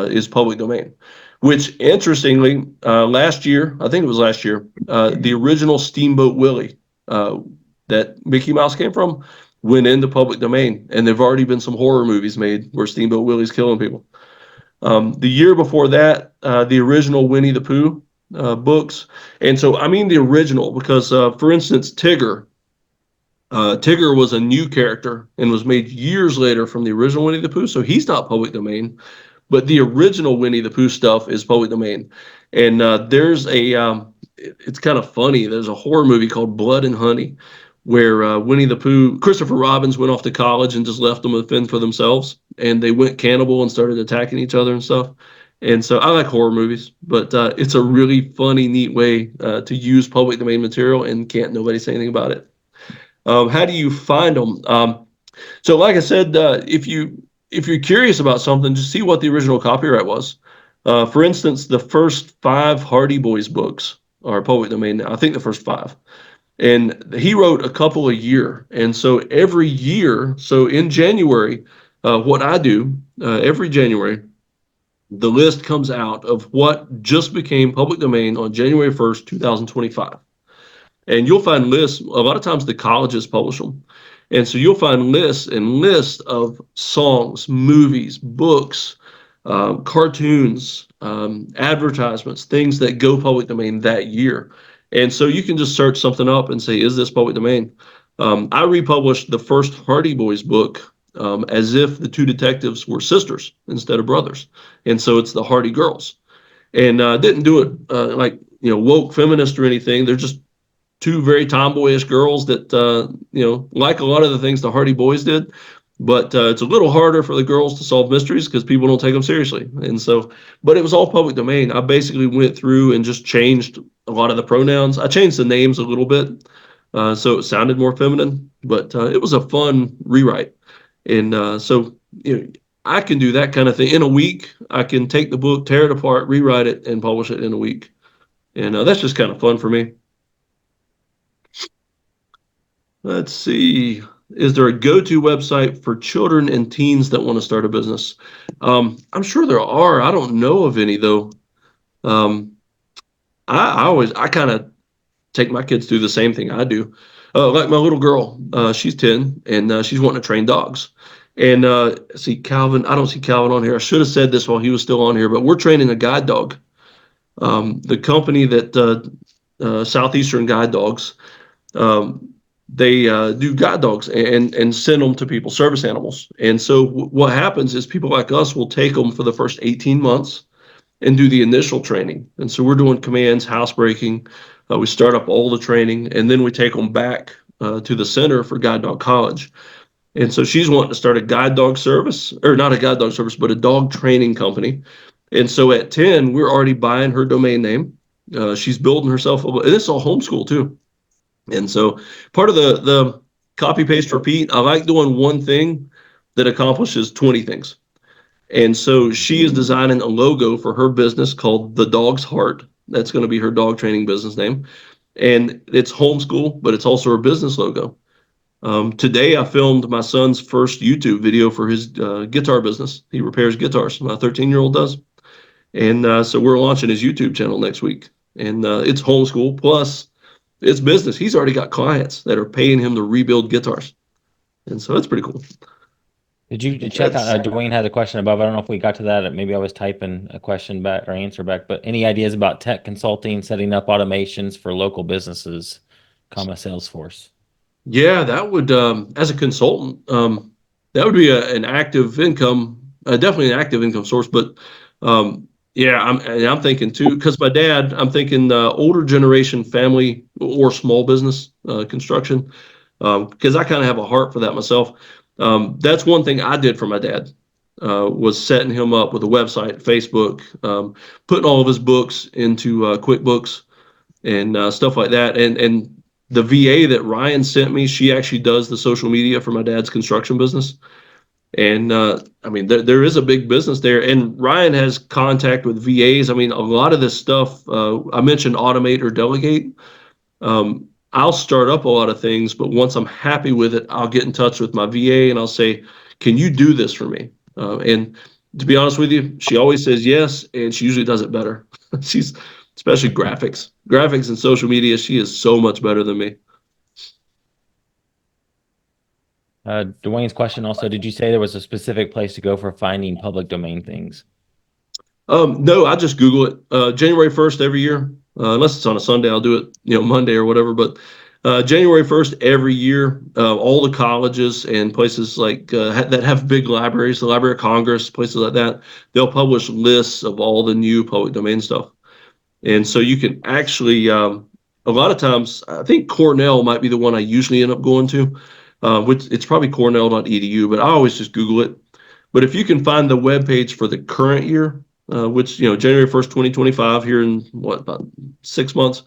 Speaker 3: is public domain, which interestingly, last year, I think it was last year, the original Steamboat Willie that Mickey Mouse came from went into public domain, and there've already been some horror movies made where Steamboat Willie's killing people. The year before that, the original Winnie the Pooh books, and so I mean the original because, for instance, Tigger was a new character and was made years later from the original Winnie the Pooh, so he's not public domain, but the original Winnie the Pooh stuff is public domain. And there's it's kind of funny, there's a horror movie called Blood and Honey, where Winnie the Pooh, Christopher Robins went off to college and just left them to fend for themselves, and they went cannibal and started attacking each other and stuff. And so I like horror movies, but it's a really funny, neat way to use public domain material, and can't nobody say anything about it. How do you find them? So like I said, if you're curious about something, just see what the original copyright was. For instance, the first 5 Hardy Boys books are public domain now. I think the first 5. And he wrote a couple a year. And so every year, so in January, what I do, every January, the list comes out of what just became public domain on January 1st, 2025. And you'll find lists, a lot of times the colleges publish them. And so you'll find lists and lists of songs, movies, books, cartoons, advertisements, things that go public domain that year. And so you can just search something up and say, is this public domain? I republished the first Hardy Boys book as if the 2 detectives were sisters instead of brothers. And so it's the Hardy Girls. And didn't do it woke feminist or anything. They're just 2 very tomboyish girls that, like a lot of the things the Hardy Boys did. But it's a little harder for the girls to solve mysteries because people don't take them seriously. And so, but it was all public domain. I basically went through and just changed a lot of the pronouns. I changed the names a little bit so it sounded more feminine, but it was a fun rewrite. And so, I can do that kind of thing in a week. I can take the book, tear it apart, rewrite it, and publish it in a week. And that's just kind of fun for me. Let's see. Is there a go-to website for children and teens that want to start a business? I'm sure there are. I don't know of any though. I kind of take my kids through the same thing I do. Like my little girl, she's 10 and she's wanting to train dogs. And see Calvin, I don't see Calvin on here. I should have said this while he was still on here, but we're training a guide dog. The company that Southeastern Guide Dogs, they do guide dogs and send them to people, service animals. And so what happens is people like us will take them for the first 18 months and do the initial training. And so we're doing commands, housebreaking. We start up all the training, and then we take them back to the center for Guide Dog College. And so she's wanting to start a guide dog service, or not a guide dog service, but a dog training company. And so at 10, we're already buying her domain name. She's building herself up, and this is all homeschool too. And so part of the copy, paste, repeat, I like doing one thing that accomplishes 20 things. And so she is designing a logo for her business called The Dog's Heart. That's going to be her dog training business name. And it's homeschool, but it's also her business logo. Today, I filmed my son's first YouTube video for his guitar business. He repairs guitars. My 13-year-old does. And so we're launching his YouTube channel next week. And it's homeschool, plus it's business. He's already got clients that are paying him to rebuild guitars. And so that's pretty cool.
Speaker 2: Did you check out, Dwayne had a question above. I don't know if we got to that. Maybe I was typing a question back or answer back, but any ideas about tech consulting, setting up automations for local businesses, Salesforce?
Speaker 3: Yeah, that would, as a consultant, that would be an active income, definitely an active income source. But yeah, I'm thinking too, because my dad, I'm thinking older generation family or small business construction, because I kind of have a heart for that myself. That's one thing I did for my dad, was setting him up with a website, Facebook, putting all of his books into QuickBooks and stuff like that. And the VA that Ryan sent me, she actually does the social media for my dad's construction business. And I mean, there is a big business there. And Ryan has contact with VAs. I mean, a lot of this stuff, I mentioned automate or delegate. I'll start up a lot of things, but once I'm happy with it, I'll get in touch with my VA and I'll say, can you do this for me? And to be honest with you, she always says yes, and she usually does it better. She's, especially graphics and social media, she is so much better than me.
Speaker 2: Dwayne's question also, did you say there was a specific place to go for finding public domain things?
Speaker 3: No, I just Google it. January 1st every year, unless it's on a Sunday, I'll do it, Monday or whatever. But January 1st every year, all the colleges and places like that have big libraries, the Library of Congress, places like that, they'll publish lists of all the new public domain stuff. And so you can actually, a lot of times, I think Cornell might be the one I usually end up going to, which it's probably cornell.edu, but I always just Google it. But if you can find the webpage for the current year, which, January 1st, 2025, here in about 6 months,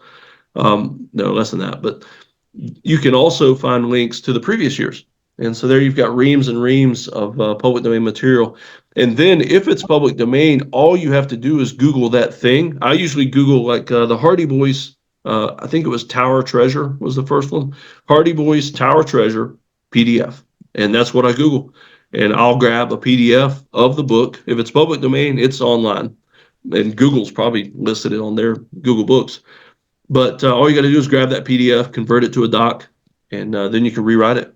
Speaker 3: no, less than that, but you can also find links to the previous years. And so there you've got reams and reams of public domain material. And then if it's public domain, all you have to do is Google that thing. I usually Google like the Hardy Boys, I think it was Tower Treasure was the first one. Hardy Boys Tower Treasure PDF. And that's what I Google. And I'll grab a PDF of the book. If it's public domain, it's online. And Google's probably listed it on their Google Books. But all you got to do is grab that PDF, convert it to a doc, and then you can rewrite it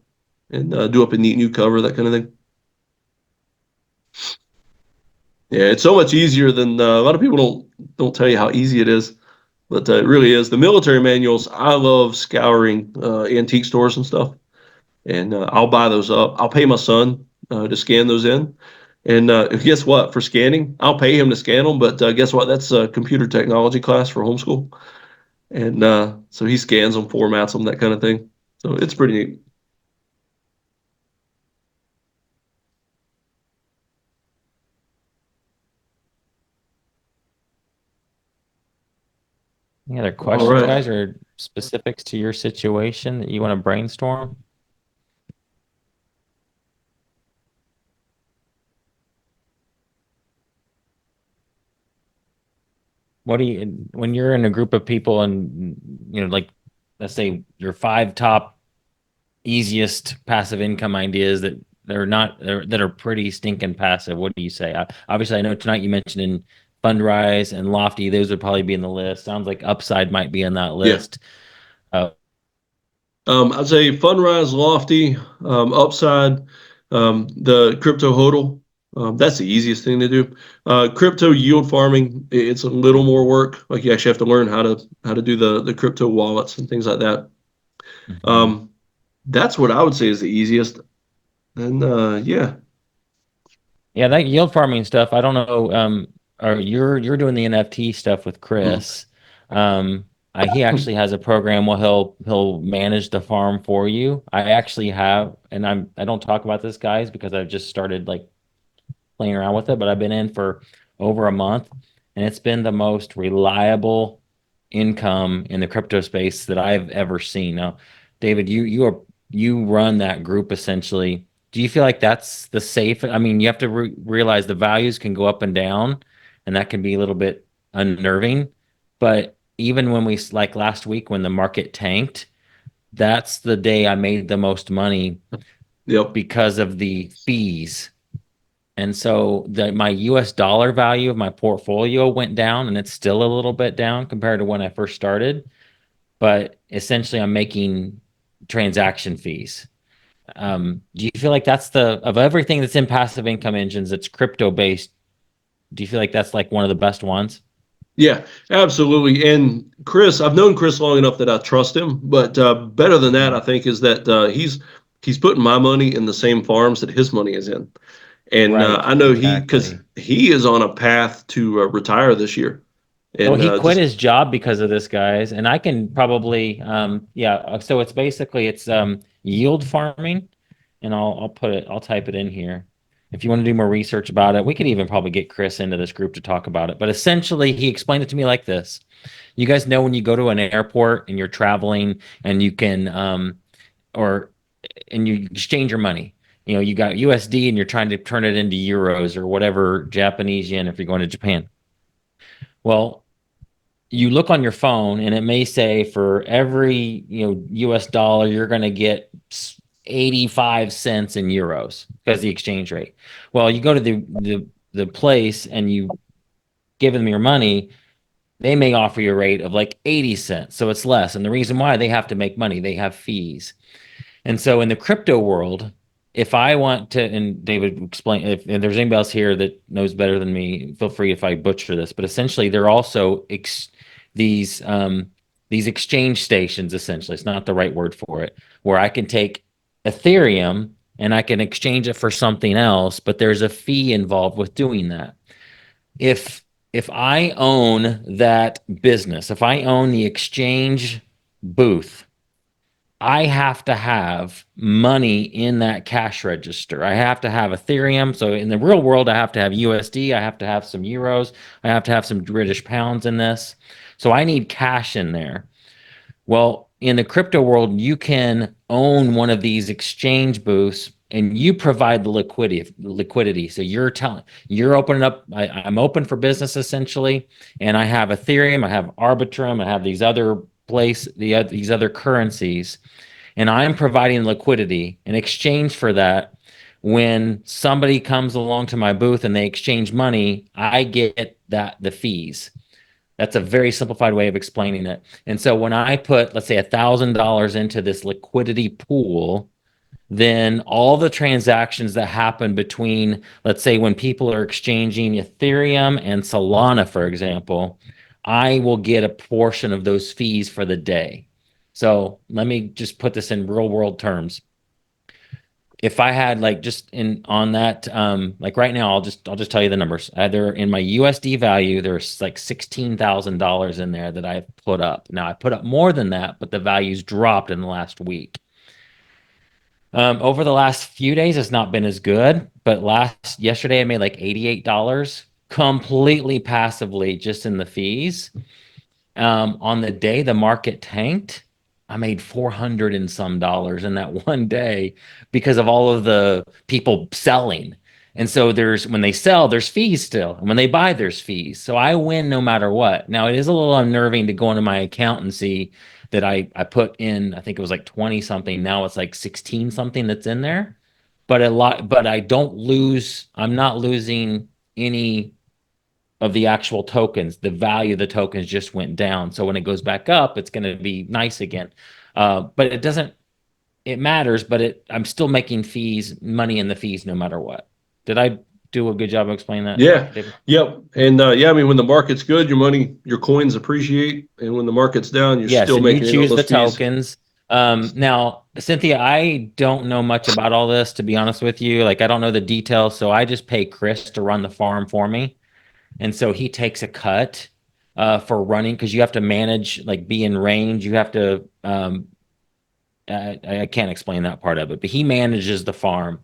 Speaker 3: and do up a neat new cover, that kind of thing. Yeah, it's so much easier than a lot of people don't tell you how easy it is, but it really is. The military manuals, I love scouring antique stores and stuff, and I'll buy those up. I'll pay my son to scan those in. And guess what? For scanning, I'll pay him to scan them, but guess what? That's a computer technology class for homeschool. And so he scans them, formats them, that kind of thing. So it's pretty neat.
Speaker 2: Any other questions,
Speaker 3: right.
Speaker 2: guys, or specifics to your situation that you want to brainstorm? What do you, when you're in a group of people and, like, let's say your 5 top easiest passive income ideas that that are pretty stinking passive, what do you say? Obviously, I know tonight you mentioned in Fundrise and Lofty, those would probably be in the list. Sounds like Upside might be in that list.
Speaker 3: Yeah. I'd say Fundrise, Lofty, Upside, the crypto HODL. That's the easiest thing to do. Crypto yield farming, it's a little more work. Like you actually have to learn how to do the crypto wallets and things like that.
Speaker 2: Mm-hmm.
Speaker 3: That's what I would say is the easiest. And yeah.
Speaker 2: Yeah, that yield farming stuff, I don't know. or you're doing the NFT stuff with Chris. He actually has a program where he'll manage the farm for you. I actually have, and I don't talk about this, guys, because I've just started like playing around with it, but I've been in for over a month, and it's been the most reliable income in the crypto space that I've ever seen. Now, David, you run that group essentially. Do you feel like that's the safe? I mean, you have to realize the values can go up and down, and that can be a little bit unnerving. But even when we, like last week when the market tanked, that's the day I made the most money
Speaker 3: Yep.
Speaker 2: because of the fees. And so my US dollar value of my portfolio went down, and it's still a little bit down compared to when I first started. But essentially, I'm making transaction fees. Do you feel like that's of everything that's in passive income engines that's crypto based? Do you feel like that's like one of the best ones?
Speaker 3: Yeah, absolutely. And Chris, I've known Chris long enough that I trust him, but better than that, I think, is that he's putting my money in the same farms that his money is in. And
Speaker 2: Right,
Speaker 3: I know because
Speaker 2: exactly.
Speaker 3: he is on a path to retire this year.
Speaker 2: Well,
Speaker 3: And
Speaker 2: he quit
Speaker 3: just
Speaker 2: his job because of this, guys, and I can probably, yeah. So it's basically yield farming, and I'll type it in here. If you want to do more research about it, we could even probably get Chris into this group to talk about it. But essentially, he explained it to me like this. You guys know when you go to an airport and you're traveling and you can, or and you exchange your money. You know, you got USD and you're trying to turn it into euros or whatever Japanese yen if you're going to Japan. Well, you look on your phone and it may say for every US dollar you're going to get 85 cents in euros because the exchange rate. Well, you go to the place and you give them your money, they may offer you a rate of like 80 cents, so it's less. And the reason why, they have to make money, they have fees. And so in the crypto world, if I want to, and David explain, if there's anybody else here that knows better than me, feel free if I butcher this, but essentially they're also these these exchange stations, essentially. It's not the right word for it, where I can take Ethereum and I can exchange it for something else, but there's a fee involved with doing that. If if I own that business, if I own the exchange booth, I have to have money in that cash register. I have to have Ethereum. So in the real world, I have to have USD. I have to have some euros. I have to have some British pounds in this. So I need cash in there. Well, in the crypto world, you can own one of these exchange booths and you provide the liquidity. So you're opening up. I'm open for business essentially, and I have Ethereum, I have Arbitrum, I have these these other currencies, and I'm providing liquidity in exchange for that. When somebody comes along to my booth and they exchange money, I get the fees. That's a very simplified way of explaining it. And so when I put, let's say, $1,000 into this liquidity pool, then all the transactions that happen between, let's say, when people are exchanging Ethereum and Solana, for example, I will get a portion of those fees for the day. So let me just put this in real world terms. If I had like just in on that, like right now, I'll just tell you the numbers. Either in my USD value, there's like $16,000 in there that I've put up. Now I put up more than that, but the value's dropped in the last week. Over the last few days, it's not been as good, but yesterday I made like $88 completely passively just in the fees. On the day the market tanked, I made 400 and some dollars in that one day because of all of the people selling. And so when they sell, there's fees still. And when they buy, there's fees. So I win no matter what. Now it is a little unnerving to go into my account and see that I put in, I think it was like 20 something. Now it's like 16 something that's in there. But I don't lose, I'm not losing any of the actual tokens. The value of the tokens just went down. So when it goes back up, it's going to be nice again. But it matters, but I'm still making money in the fees no matter what. Did I do a good job of explaining that,
Speaker 3: yeah,
Speaker 2: David?
Speaker 3: yep. And yeah, I mean, when the market's good, your coins appreciate, and when the market's down, you're
Speaker 2: Yes,
Speaker 3: still
Speaker 2: and you
Speaker 3: making in on
Speaker 2: choose
Speaker 3: those
Speaker 2: the
Speaker 3: fees.
Speaker 2: tokens. Now, Cynthia, I don't know much about all this, to be honest with you. Like, I don't know the details, so I just pay Chris to run the farm for me. And so he takes a cut for running, because you have to manage, like, be in range. You have to, I can't explain that part of it, but he manages the farm.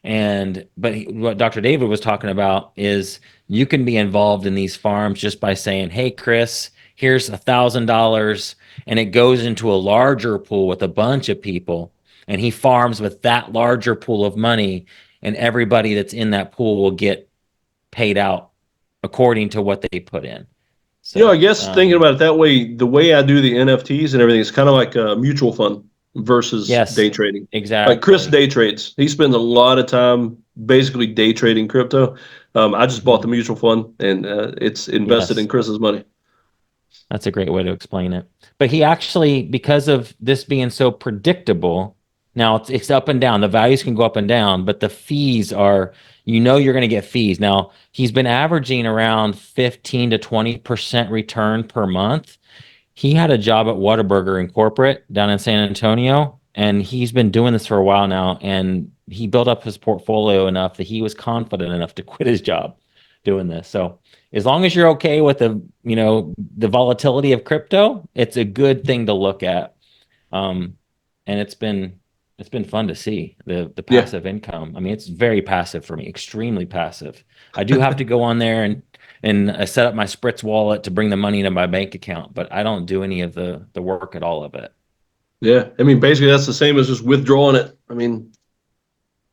Speaker 2: What Dr. David was talking about is you can be involved in these farms just by saying, hey, Chris, here's $1,000, and it goes into a larger pool with a bunch of people, and he farms with that larger pool of money, and everybody that's in that pool will get paid out according to what they put in. So,
Speaker 3: I guess thinking about it that way, the way I do the NFTs and everything, it's kind of like a mutual fund versus
Speaker 2: yes,
Speaker 3: day trading.
Speaker 2: exactly.
Speaker 3: Like Chris day trades. He spends a lot of time basically day trading crypto. I just bought the mutual fund, and it's invested
Speaker 2: Yes.
Speaker 3: in Chris's money.
Speaker 2: That's a great way to explain it. But he actually, because of this being so predictable, now it's up and down. The values can go up and down, but the fees are, you're going to get fees. Now, he's been averaging around 15 to 20% return per month. He had a job at Whataburger in corporate down in San Antonio, and he's been doing this for a while now, and he built up his portfolio enough that he was confident enough to quit his job doing this. So as long as you're okay with the volatility of crypto, it's a good thing to look at. And it's been fun to see the passive income. I mean, it's very passive for me, extremely passive. I do have to go on there and set up my Spritz wallet to bring the money into my bank account, but I don't do any of the work at all of it.
Speaker 3: Yeah, I mean, basically that's the same as just withdrawing it. I mean,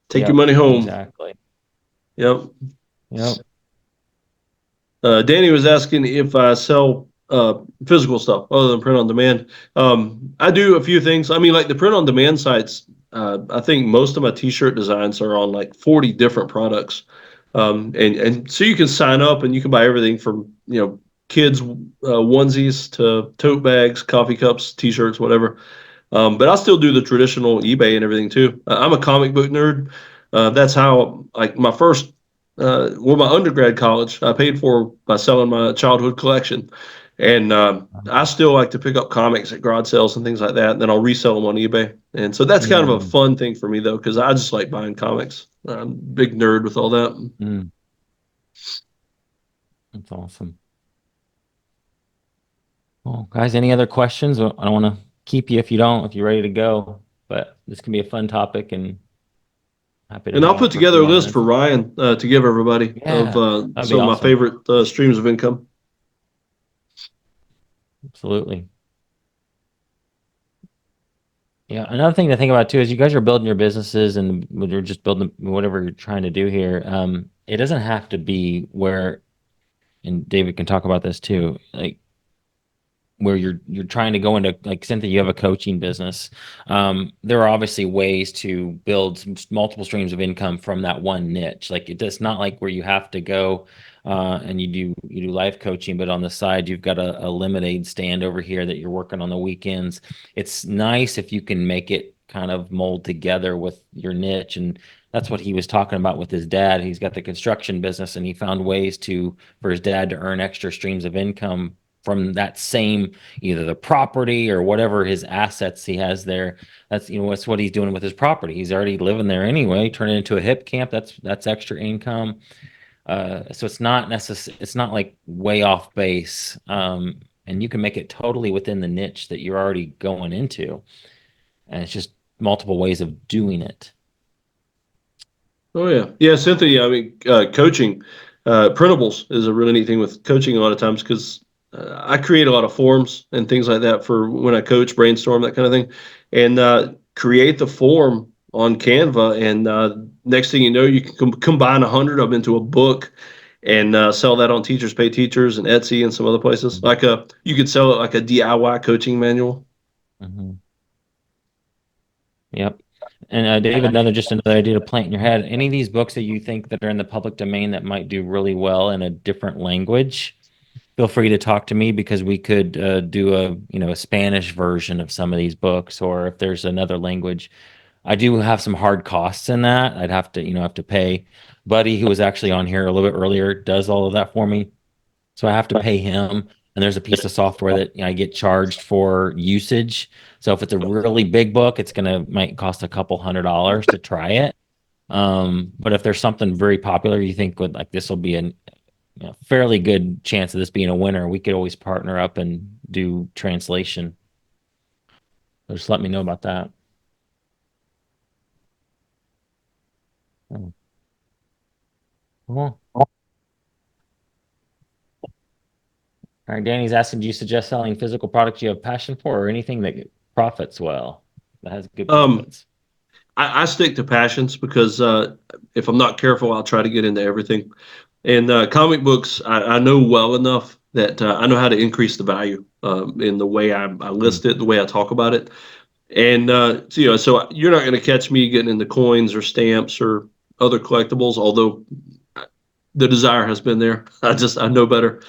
Speaker 3: take your money home.
Speaker 2: Exactly.
Speaker 3: Yep.
Speaker 2: Yep.
Speaker 3: Danny was asking if I sell physical stuff other than print on demand. I do a few things. I mean, like the print on demand sites, I think most of my t-shirt designs are on like 40 different products. And so you can sign up and you can buy everything from, kids onesies to tote bags, coffee cups, t-shirts, whatever. But I still do the traditional eBay and everything too. I'm a comic book nerd. That's how, like, my first, my undergrad college, I paid for by selling my childhood collection. And I still like to pick up comics at garage sales and things like that. And then I'll resell them on eBay. And so that's kind of a fun thing for me, though, because I just like buying comics. I'm a big nerd with all that.
Speaker 2: That's awesome. Well, guys, any other questions? I don't want to keep you if you're ready to go, but this can be a fun topic, and happy to.
Speaker 3: And I'll put together a list for Ryan to give everybody of some of my favorite streams of income.
Speaker 2: Absolutely. Yeah, another thing to think about too is you guys are building your businesses, and you're just building whatever you're trying to do here. It doesn't have to be where, and David can talk about this too, like where you're trying to go into, like, Cynthia, you have a coaching business. There are obviously ways to build multiple streams of income from that one niche. Like, it's not like where you have to go and you do life coaching, but on the side you've got a lemonade stand over here that you're working on the weekends. It's nice if you can make it kind of mold together with your niche, and that's what he was talking about with his dad. He's got the construction business, and he found ways for his dad to earn extra streams of income from that same, either the property or whatever his assets he has there. That's what he's doing with his property. He's already living there anyway. Turn it into a Hipcamp. That's extra income. So it's not like way off base. And you can make it totally within the niche that you're already going into. And it's just multiple ways of doing it.
Speaker 3: Oh yeah, Cynthia. I mean, coaching, printables is a really neat thing with coaching a lot of times, because I create a lot of forms and things like that for when I coach, brainstorm, that kind of thing, and create the form on Canva. And next thing you know, you can combine 100 of them into a book and sell that on Teachers Pay Teachers and Etsy and some other places. You could sell it like a DIY coaching manual.
Speaker 2: Mm-hmm. Yep. And David, another idea to plant in your head. Any of these books that you think that are in the public domain that might do really well in a different language, feel free to talk to me, because we could do a Spanish version of some of these books, or if there's another language. I do have some hard costs in that. I'd have to pay Buddy, who was actually on here a little bit earlier, does all of that for me. So I have to pay him. And there's a piece of software that I get charged for usage. So if it's a really big book, might cost a couple $100 to try it. But if there's something very popular you think this will be fairly good chance of this being a winner. We could always partner up and do translation. So just let me know about that. Cool. All right, Danny's asking, do you suggest selling physical products you have passion for, or anything that profits well, that has good profits?
Speaker 3: I stick to passions because if I'm not careful, I'll try to get into everything. And comic books, I know well enough that I know how to increase the value in the way I list it, the way I talk about it. And so you're not going to catch me getting into coins or stamps or other collectibles, although the desire has been there. I know better.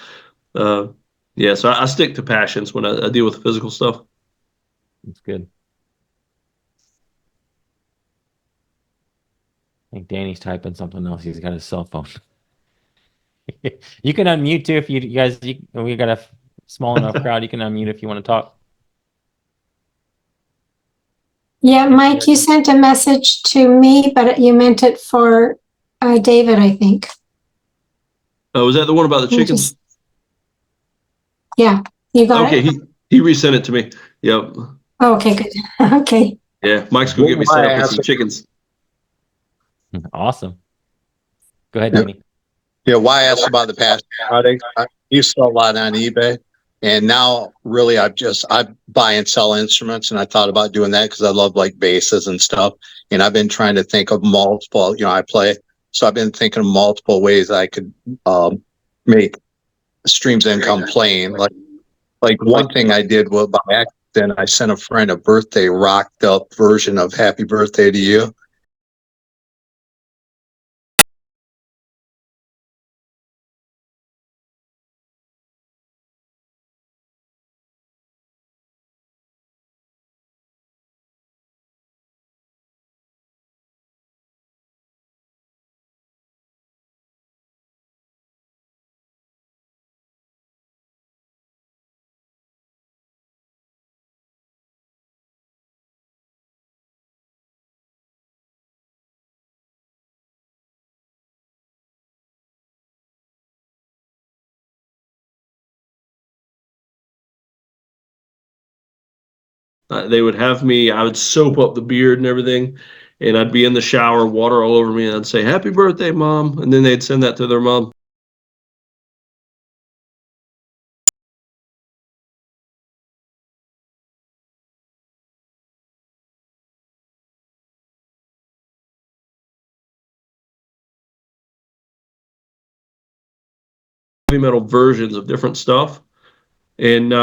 Speaker 3: So I stick to passions when I deal with physical stuff.
Speaker 2: That's good. I think Danny's typing something else. He's got his cell phone. You can unmute too if you guys. We got a small enough crowd. You can unmute if you want to talk.
Speaker 5: Yeah, Mike, you sent a message to me, but you meant it for David, I think.
Speaker 3: Oh, was that the one about the chickens?
Speaker 5: Yeah, you got it?
Speaker 3: Okay, he resent it to me. Yep.
Speaker 5: Oh, okay, good. Okay.
Speaker 3: Yeah, Mike's gonna get me set up with some chickens.
Speaker 2: Awesome. Go ahead, Danny.
Speaker 4: Yeah, why I asked about the past product? I used to sell a lot on eBay, and now really I buy and sell instruments, and I thought about doing that because I love like basses and stuff. And I've been trying to think of multiple. I play, so I've been thinking of multiple ways I could make streams of income playing. Like one thing I did was by accident I sent a friend a birthday rocked up version of "Happy Birthday to You."
Speaker 3: They would have me. I would soap up the beard and everything, and I'd be in the shower, water all over me, and I'd say, "Happy birthday, Mom," and then they'd send that to their mom. Heavy metal versions of different stuff. And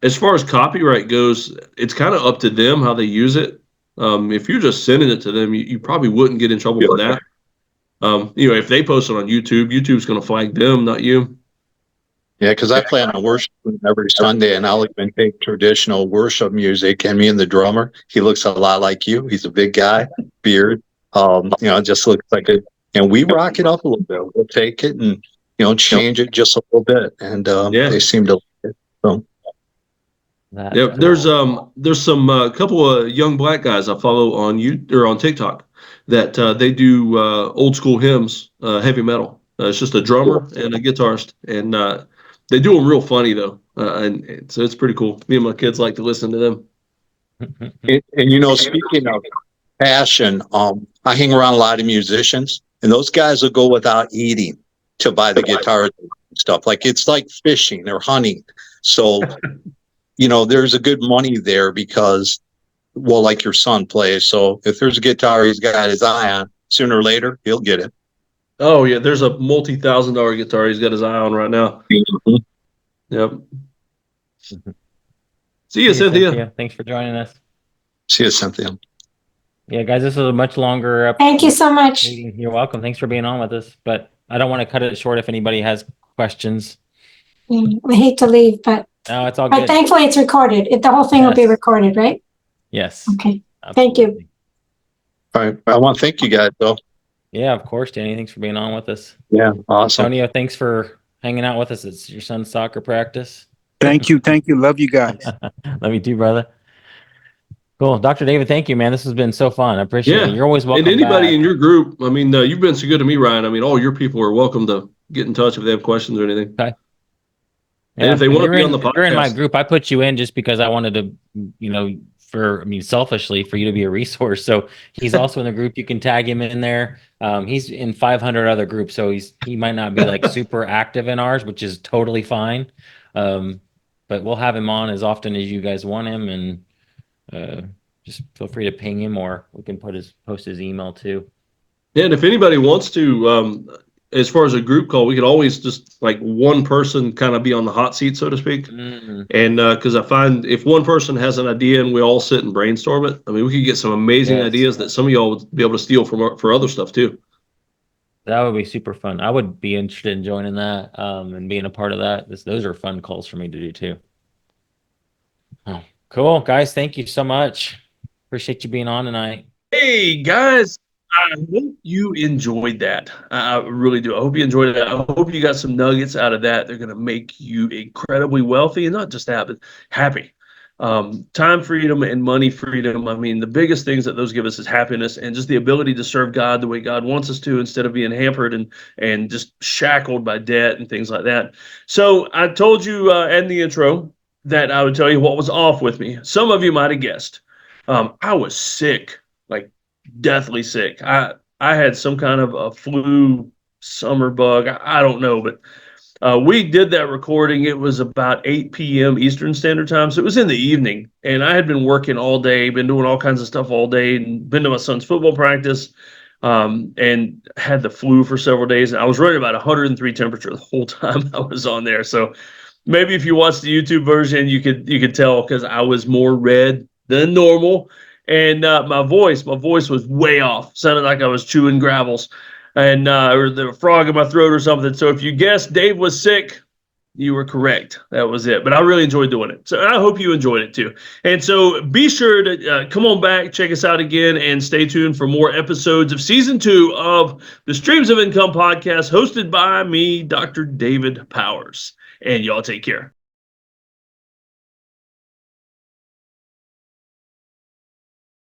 Speaker 3: as far as copyright goes, it's kind of up to them how they use it. If you're just sending it to them, you probably wouldn't get in trouble for that. If they post it on YouTube, YouTube's going to flag them, not you.
Speaker 4: Yeah, because I play on a worship every Sunday, and I'll even take traditional worship music. And me and the drummer, he looks a lot like you. He's a big guy, beard. Just looks like it. And we rock it up a little bit. We'll take it and change it just a little bit, and they seem to like it. So.
Speaker 3: Yep. Cool. There's some couple of young black guys I follow on on TikTok that they do old school hymns, heavy metal. It's just a drummer and a guitarist, and they do them real funny though, and so it's pretty cool. Me and my kids like to listen to them.
Speaker 4: And speaking of passion, I hang around a lot of musicians, and those guys will go without eating to buy the guitars and stuff. Like it's like fishing or hunting. So, there's a good money there because, like your son plays. So if there's a guitar he's got his eye on, sooner or later he'll get it.
Speaker 3: Oh yeah, there's a multi-$1,000 guitar he's got his eye on right now. Mm-hmm. Yep. See you, Cynthia.
Speaker 2: Thanks for joining us.
Speaker 4: See you, Cynthia.
Speaker 2: Yeah, guys, this is a much longer episode.
Speaker 5: Thank you so much.
Speaker 2: You're welcome. Thanks for being on with us. But I don't want to cut it short if anybody has questions.
Speaker 5: I hate to leave, but
Speaker 2: no, it's all good.
Speaker 5: But thankfully it's recorded. The whole thing will be recorded, right?
Speaker 2: Yes.
Speaker 5: Okay.
Speaker 2: Absolutely.
Speaker 5: Thank you.
Speaker 4: All right. I want to thank you guys, though.
Speaker 2: Yeah, of course, Danny. Thanks for being on with us.
Speaker 4: Yeah, awesome.
Speaker 2: Antonio, thanks for hanging out with us. It's your son's soccer practice.
Speaker 6: Thank you. Love you guys.
Speaker 2: Love you too, brother. Cool. Dr. David, thank you, man. This has been so fun. I appreciate it. You're always welcome.
Speaker 3: And anybody in your group, I mean, you've been so good to me, Ryan. I mean, all your people are welcome to get in touch if they have questions or anything.
Speaker 2: Okay.
Speaker 3: And if they want to be on the
Speaker 2: You're in my
Speaker 3: podcast,
Speaker 2: group. I put you in just because I wanted to, selfishly for you to be a resource. So he's also in the group. You can tag him in there. He's in 500 other groups, so he might not be like super active in ours, which is totally fine. But we'll have him on as often as you guys want him, and just feel free to ping him, or we can post his email too.
Speaker 3: yeah, and if anybody wants to, as far as a group call, we could always just like one person kind of be on the hot seat, so to speak.
Speaker 2: Mm-hmm.
Speaker 3: And because I find if one person has an idea and we all sit and brainstorm it, I mean, we could get some amazing ideas that some of y'all would be able to steal for other stuff too.
Speaker 2: That would be super fun. I would be interested in joining that and being a part of that. Those are fun calls for me to do too. Oh, cool, guys. Thank you so much. Appreciate you being on tonight.
Speaker 1: Hey, guys. I hope you enjoyed that. I really do. I hope you enjoyed it. I hope you got some nuggets out of that. They're going to make you incredibly wealthy, and not just that, but happy. Time freedom and money freedom. I mean, the biggest things that those give us is happiness and just the ability to serve God the way God wants us to, instead of being hampered and just shackled by debt and things like that. So I told you in the intro that I would tell you what was off with me. Some of you might have guessed. I was sick, like deathly sick. I had some kind of a flu, summer bug. I don't know, but we did that recording. It was about 8 p.m. Eastern Standard Time, so it was in the evening. And I had been working all day, been doing all kinds of stuff all day, and been to my son's football practice, and had the flu for several days. And I was running about 103 temperature the whole time I was on there. So maybe if you watch the YouTube version, you could tell, because I was more red than normal. And my voice was way off. Sounded like I was chewing gravels, and or the frog in my throat or something. So if you guessed Dave was sick, you were correct. That was it. But I really enjoyed doing it. So I hope you enjoyed it too. And so be sure to come on back, check us out again, and stay tuned for more episodes of Season 2 of the Streams of Income podcast, hosted by me, Dr. David Powers. And y'all take care.